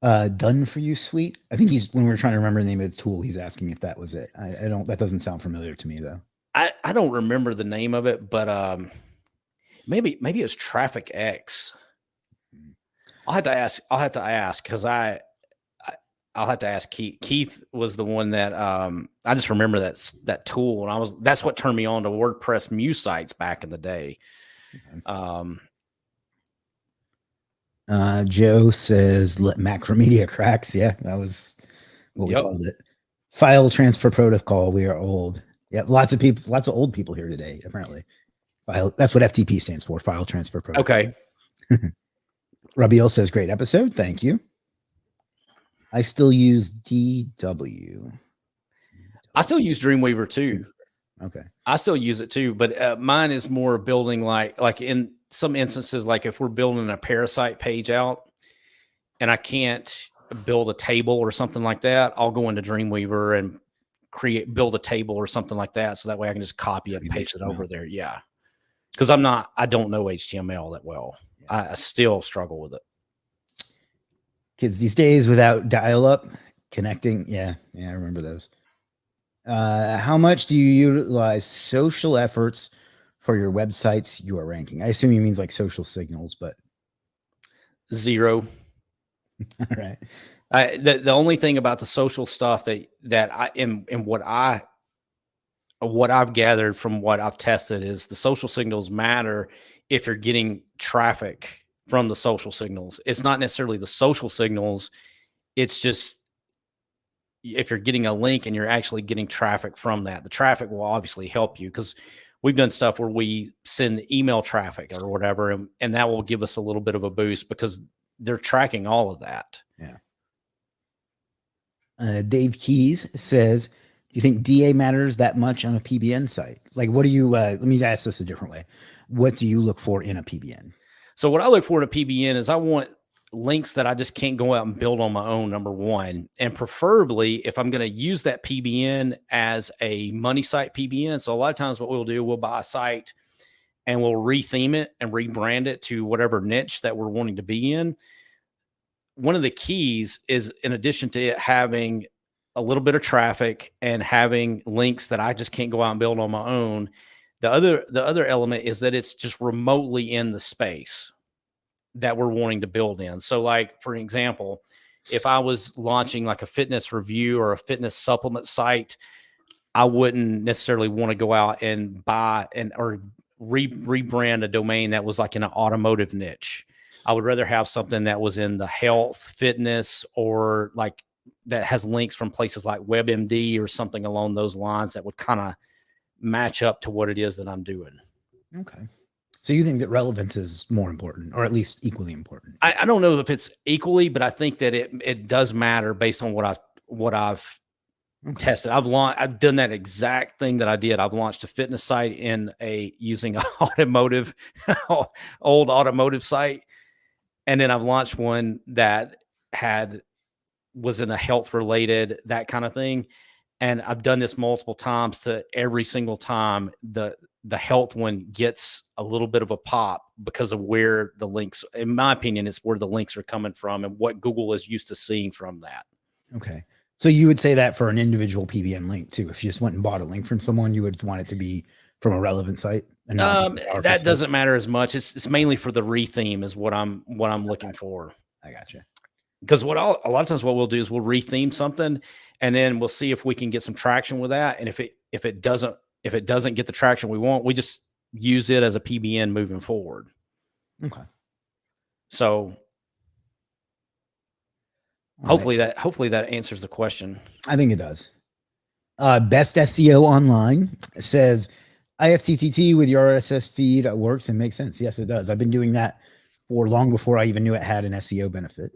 Yep. Done for you, sweet. I think when we were trying to remember the name of the tool, he's asking if that was it. That doesn't sound familiar to me though. I don't remember the name of it, but maybe it was Traffic X. I'll have to ask because I'll have to ask Keith. Keith was the one that I just remember that tool, and that's what turned me on to WordPress Muse sites back in the day. Okay. Joe says let Macromedia cracks. Yeah, that was what we called it. File transfer protocol. We are old. Yeah, lots of old people here today, apparently. That's what FTP stands for, file transfer protocol. Okay. Rabiel says, great episode. Thank you. I still use DW. I still use Dreamweaver too. Okay. I still use it too, but mine is more building like in some instances, like if we're building a parasite page out and I can't build a table or something like that, I'll go into Dreamweaver and build a table or something like that. So that way I can just copy it and paste it over there. Yeah. Because I don't know HTML that well. Yeah. I still struggle with it. Kids these days without dial-up connecting. Yeah, I remember those. How much do you utilize social efforts for your websites you are ranking? I assume he means like social signals, but 0. All right. The only thing about the social stuff that I am and what I've gathered from what I've tested is the social signals matter if you're getting traffic from the social signals. It's not necessarily the social signals. It's just if you're getting a link and you're actually getting traffic from that, the traffic will obviously help you because we've done stuff where we send email traffic or whatever, and that will give us a little bit of a boost because they're tracking all of that. Yeah. Dave Keys says, do you think DA matters that much on a PBN site? Like, what do you, let me ask this a different way. What do you look for in a PBN? So what I look for in a PBN is I want links that I just can't go out and build on my own, number one. And preferably if I'm going to use that PBN as a money site PBN. So a lot of times what we'll do, we'll buy a site and we'll retheme it and rebrand it to whatever niche that we're wanting to be in. One of the keys is, in addition to it having a little bit of traffic and having links that I just can't go out and build on my own, the other element is that it's just remotely in the space that we're wanting to build in. So like, for example, if I was launching like a fitness review or a fitness supplement site, I wouldn't necessarily want to go out and buy or rebrand a domain that was like in an automotive niche. I would rather have something that was in the health, fitness, or like that has links from places like WebMD or something along those lines that would kind of match up to what it is that I'm doing. Okay. So you think that relevance is more important, or at least equally important? I don't know if it's equally, but I think that it does matter based on what I've tested. I've done that exact thing that I did. I've launched a fitness site using an automotive, old automotive site. And then I've launched one that was in a health related, that kind of thing. And I've done this multiple times. To every single time the health one gets a little bit of a pop because of where the links, in my opinion, is where the links are coming from and what Google is used to seeing from that. Okay. So you would say that for an individual PBN link too. If you just went and bought a link from someone, you would want it to be from a relevant site. And not that doesn't matter as much. It's mainly for the retheme is what I'm looking for. I gotcha. Because a lot of times what we'll do is we'll retheme something and then we'll see if we can get some traction with that. And if it doesn't get the traction we want, we just use it as a PBN moving forward. Okay. So hopefully that answers the question. I think it does. Best SEO online says IFTTT with your RSS feed works and makes sense. Yes, it does. I've been doing that for long before I even knew it had an SEO benefit.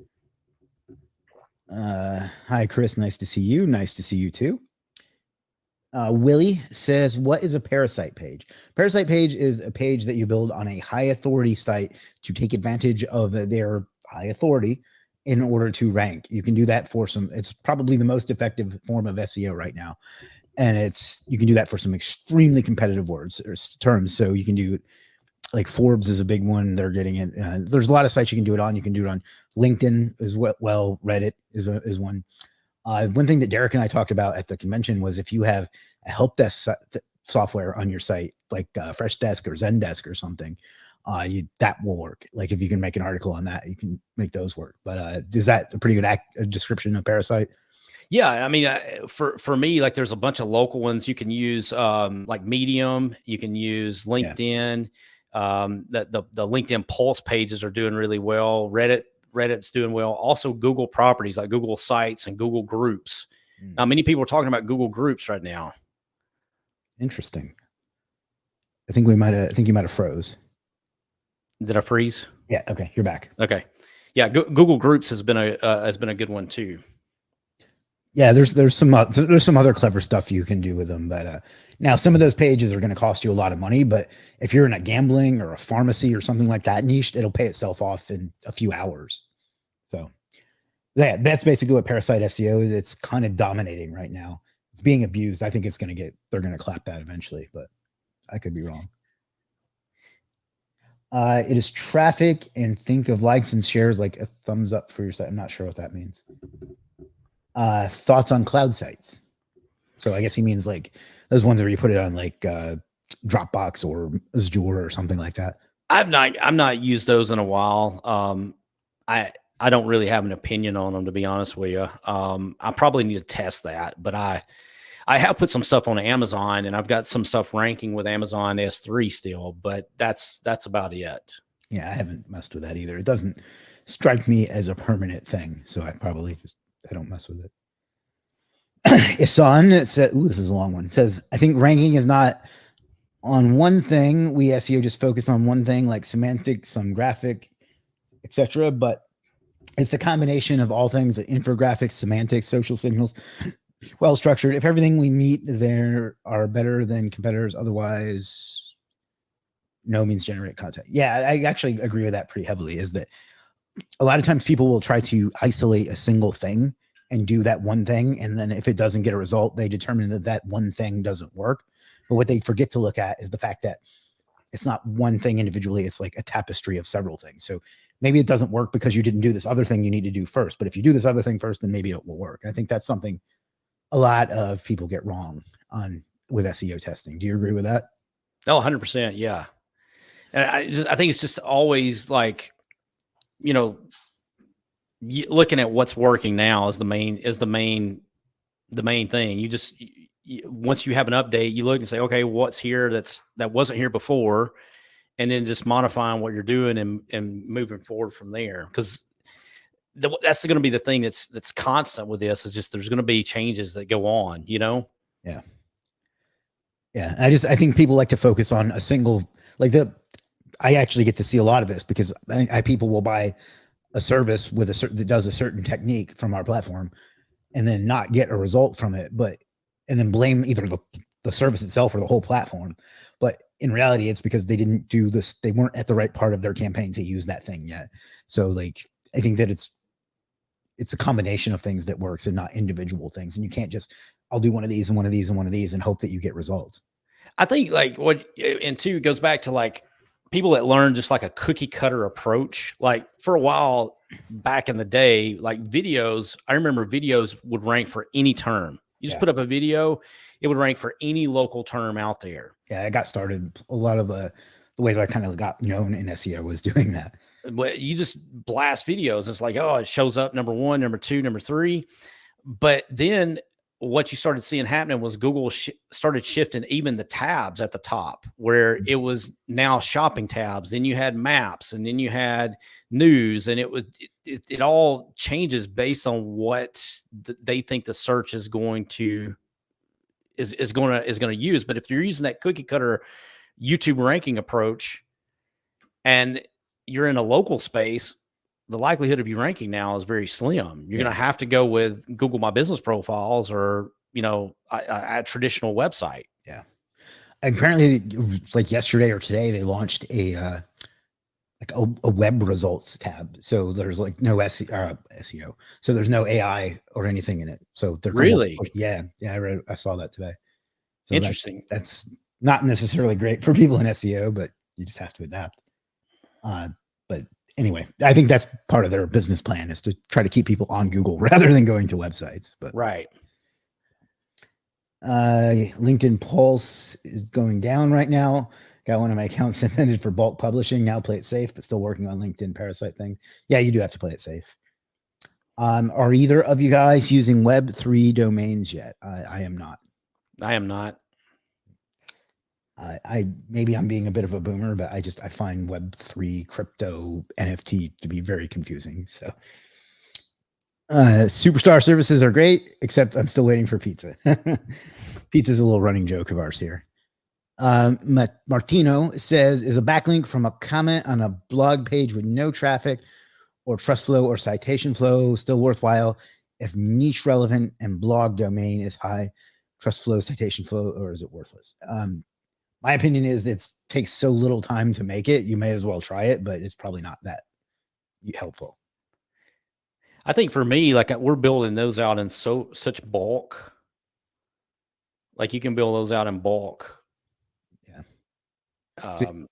Hi, Chris. Nice to see you. Nice to see you too. Willie says, what is a parasite page? Parasite page is a page that you build on a high authority site to take advantage of their high authority in order to rank. You can do that for it's probably the most effective form of SEO right now. And you can do that for some extremely competitive words or terms. So you can do, like, Forbes is a big one. They're getting it. There's a lot of sites you can do it on. You can do it on LinkedIn as well. Reddit is one. One thing that Derek and I talked about at the convention was if you have a help desk software on your site, like Freshdesk or Zendesk or something, that will work. Like if you can make an article on that, you can make those work. But is that a pretty good description of Parasite? Yeah, I mean, for me, like there's a bunch of local ones you can use, like Medium. You can use LinkedIn. The LinkedIn Pulse pages are doing really well. Reddit's doing well. Also, Google properties like Google Sites and Google Groups. Now, many people are talking about Google Groups right now. Interesting. I think you might have froze. Did I freeze? Yeah. Okay. You're back. Okay. Yeah. Google Groups has been a good one too. Yeah. There's some other clever stuff you can do with them, but now some of those pages are going to cost you a lot of money. But if you're in a gambling or a pharmacy or something like that niche, it'll pay itself off in a few hours. So yeah, that's basically what Parasite SEO is. It's kind of dominating right now. It's being abused. I think they're going to clap that eventually, but I could be wrong. It is traffic, and think of likes and shares like a thumbs up for your site. I'm not sure what that means. Thoughts on cloud sites. So I guess he means like those ones where you put it on like Dropbox or Azure or something like that. I've not used those in a while. I don't really have an opinion on them, to be honest with you. I probably need to test that, but I have put some stuff on Amazon, and I've got some stuff ranking with Amazon S3 still, but that's about it. Yeah, I haven't messed with that either. It doesn't strike me as a permanent thing, so I don't mess with it. Isan said, "Ooh, this is a long one." It says, "I think ranking is not on one thing. We SEO just focus on one thing, like semantics, some graphic, etc. But it's the combination of all things: infographics, semantics, social signals." Well structured. If everything we meet there are better than competitors, otherwise, no means generate content. Yeah, I actually agree with that pretty heavily. Is that a lot of times people will try to isolate a single thing and do that one thing, and then if it doesn't get a result, they determine that one thing doesn't work. But what they forget to look at is the fact that it's not one thing individually; it's like a tapestry of several things. So maybe it doesn't work because you didn't do this other thing you need to do first. But if you do this other thing first, then maybe it will work. I think that's something a lot of people get wrong with SEO testing. Do you agree with that? Oh, 100%. Yeah. And I think it's just always like, looking at what's working now is the main thing. Once you have an update, you look and say, okay, what's here that wasn't here before, and then just modifying what you're doing and moving forward from there. Because that's going to be the thing that's constant with this, is just there's going to be changes that go on, Yeah. Yeah. I think people like to focus on a single, I actually get to see a lot of this because people will buy a service that does a certain technique from our platform and then not get a result from it, and then blame either the service itself or the whole platform. But in reality, it's because they didn't do this. They weren't at the right part of their campaign to use that thing yet. So I think that it's a combination of things that works and not individual things. And you can't just, I'll do one of these and one of these and one of these and hope that you get results. I think it goes back to people that learn just like a cookie cutter approach. Like for a while back in the day, like videos, I remember videos would rank for any term. You just put up a video, it would rank for any local term out there. Yeah. I got started. A lot of the ways I kind of got known in SEO was doing that. You just blast videos. It's like, oh, it shows up number 1, number 2, number 3. But then what you started seeing happening was Google started shifting even the tabs at the top, where it was now shopping tabs. Then you had maps, and then you had news, and it all changes based on what they think the search is going to use. But if you're using that cookie cutter YouTube ranking approach, and you're in a local space, the likelihood of you ranking now is very slim. You're going to have to go with Google My Business profiles or, a traditional website. Yeah. Apparently, like yesterday or today, they launched a web results tab. So there's no SEO. So there's no AI or anything in it. So they're really, I saw that today. So interesting. That's not necessarily great for people in SEO, but you just have to adapt. But anyway, I think that's part of their business plan, is to try to keep people on Google rather than going to websites. But right. LinkedIn Pulse is going down right now. Got one of my accounts intended for bulk publishing. Now play it safe, but still working on LinkedIn parasite thing. Yeah, you do have to play it safe. Are either of you guys using Web3 domains yet? I am not. I am not. I maybe I'm being a bit of a boomer, but I find Web3 crypto NFT to be very confusing. So superstar services are great, except I'm still waiting for pizza. Pizza's a little running joke of ours here. Martino says, is a backlink from a comment on a blog page with no traffic or trust flow or citation flow still worthwhile if niche relevant and blog domain is high trust flow, citation flow, or is it worthless? My opinion is it takes so little time to make it, you may as well try it, but it's probably not that helpful. I think for me, like we're building those out in such bulk. Like you can build those out in bulk. Yeah. So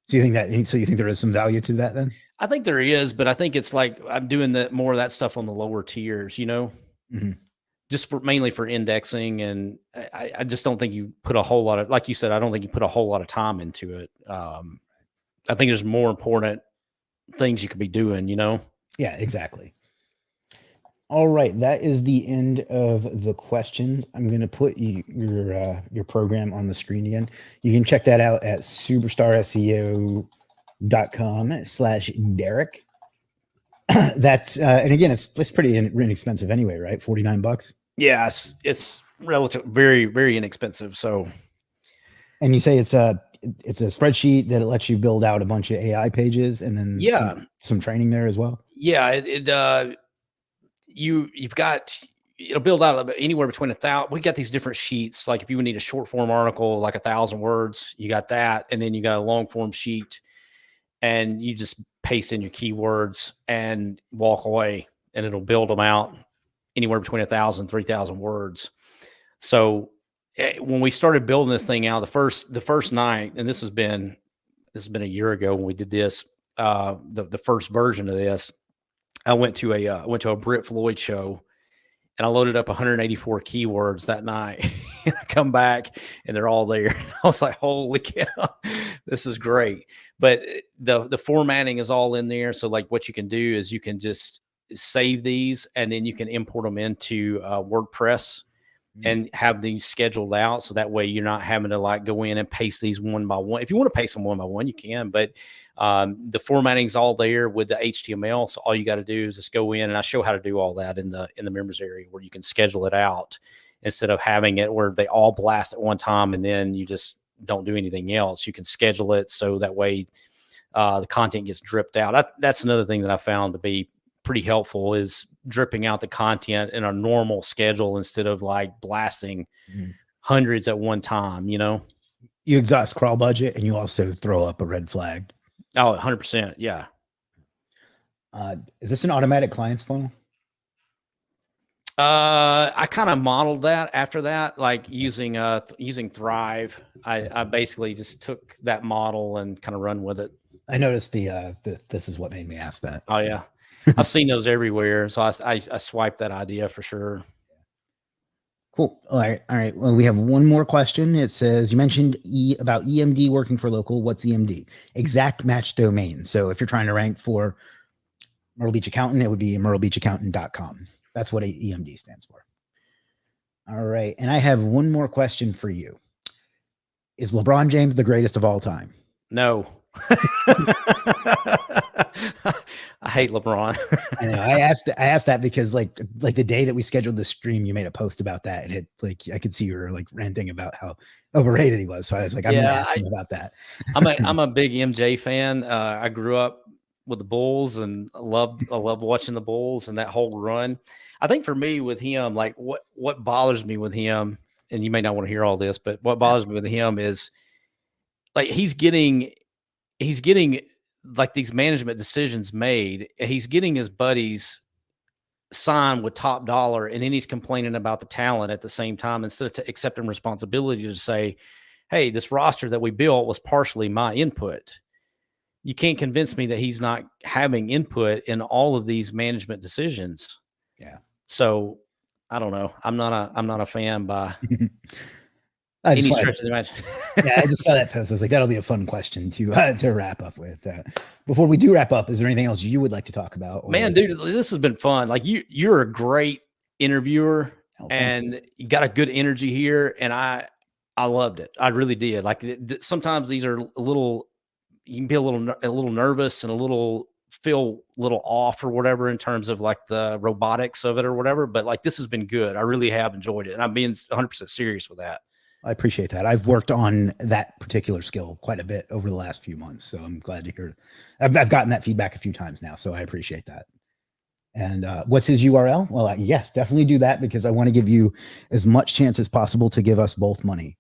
you think that? So you think there is some value to that then? I think there is, but I think it's like I'm doing more of that stuff on the lower tiers. Mm-hmm. Just mainly for indexing, and I just don't think you put a whole lot of, like you said, I don't think you put a whole lot of time into it. I think there's more important things you could be doing. Yeah, exactly. All right, that is the end of the questions. I'm going to put your program on the screen again. You can check that out at superstarseo.com/Derek. That's and again, it's pretty inexpensive anyway, right? $49. Yeah, it's relative, very, very inexpensive. So, and you say it's a spreadsheet that it lets you build out a bunch of AI pages, and then some training there as well. Yeah, you've got, it'll build out anywhere between 1,000. We got these different sheets. Like if you would need a short form article, like 1,000 words, you got that. And then you got a long form sheet, and you just paste in your keywords and walk away, and it'll build them out anywhere between 1,000, 3,000 words. So when we started building this thing out, the first night, and this has been a year ago when we did this, the first version of this, I went to a Brit Floyd show, and I loaded up 184 keywords that night. And I come back and they're all there. I was like, holy cow, this is great. But the formatting is all in there. So like what you can do is you can just save these, and then you can import them into WordPress and have these scheduled out. So that way you're not having to like go in and paste these one by one. If you want to paste them one by one, you can, but the formatting's all there with the HTML. So all you got to do is just go in, and I show how to do all that in the members area where you can schedule it out instead of having it where they all blast at one time and then you just don't do anything else. You can schedule it so that way the content gets dripped out. That's another thing that I found to be pretty helpful, is dripping out the content in a normal schedule instead of like blasting hundreds at one time. You exhaust crawl budget, and you also throw up a red flag. Oh, 100%. Yeah. Is this an automatic clients funnel? I kind of modeled that after that, like using Thrive. I basically just took that model and kind of run with it. I noticed this is what made me ask that. Oh yeah. I've seen those everywhere. So I swiped that idea for sure. Cool. All right. Well, we have one more question. It says, you mentioned about EMD working for local. What's EMD? Exact match domain. So if you're trying to rank for Myrtle Beach Accountant, it would be myrtlebeachaccountant.com. That's what EMD stands for. All right. And I have one more question for you. Is LeBron James the greatest of all time? No. I hate LeBron. I know. I asked that because like the day that we scheduled the stream, you made a post about that, and it like I could see you were like ranting about how overrated he was. So I was like, I'm gonna ask him about that. I'm a big MJ fan. I grew up with the Bulls, and I love watching the Bulls and that whole run. I think for me with him, like what bothers me with him, and you may not want to hear all this, but what bothers me with him is like he's getting like these management decisions made. He's getting his buddies signed with top dollar, and then he's complaining about the talent at the same time instead of accepting responsibility to say, hey, this roster that we built was partially my input. You can't convince me that he's not having input in all of these management decisions. Yeah. So I don't know. I'm not a fan by Any stretch of the imagination. Yeah, I just saw that post. I was like, that'll be a fun question to wrap up with. Before we do wrap up, is there anything else you would like to talk about? Or... Man, dude, this has been fun. Like you're a great interviewer, and you got a good energy here, and I loved it. I really did. Like sometimes these are a little, you can be a little nervous and feel a little off or whatever in terms of like the robotics of it or whatever. But like this has been good. I really have enjoyed it, and I'm being 100% serious with that. I appreciate that. I've worked on that particular skill quite a bit over the last few months, so I'm glad to hear. I've gotten that feedback a few times now, so I appreciate that. And what's his URL? Well, yes, definitely do that because I want to give you as much chance as possible to give us both money.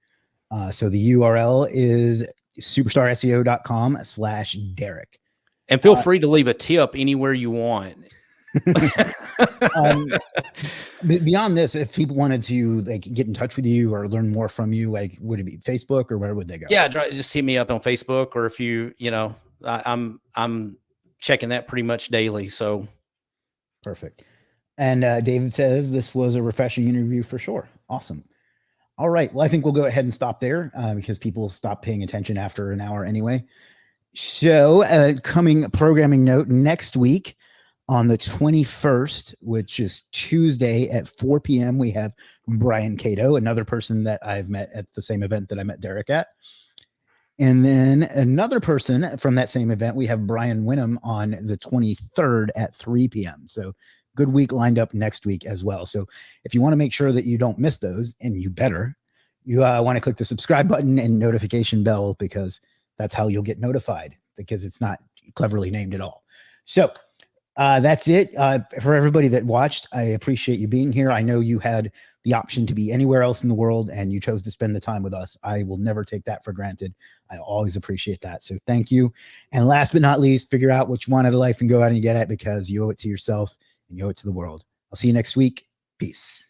So the URL is superstarseo.com/Derek. And feel free to leave a tip anywhere you want. Beyond this, if people wanted to like get in touch with you or learn more from you, like would it be Facebook or where would they go? Yeah, just hit me up on Facebook, or if I'm checking that pretty much daily. So perfect. And David says this was a refreshing interview for sure. Awesome. All right. Well, I think we'll go ahead and stop there because people stop paying attention after an hour anyway. So coming programming note next week on the 21st, which is Tuesday at 4 p.m., we have Brian Cato, another person that I've met at the same event that I met Derek at. And then another person from that same event, we have Brian Winham on the 23rd at 3 p.m. So good week lined up next week as well. So if you want to make sure that you don't miss those, and you better, you want to click the subscribe button and notification bell because that's how you'll get notified because it's not cleverly named at all. So that's it for everybody that watched. I appreciate you being here. I know you had the option to be anywhere else in the world and you chose to spend the time with us. I will never take that for granted. I always appreciate that. So thank you. And last but not least, figure out what you want out of life and go out and get it because you owe it to yourself and you owe it to the world. I'll see you next week. Peace.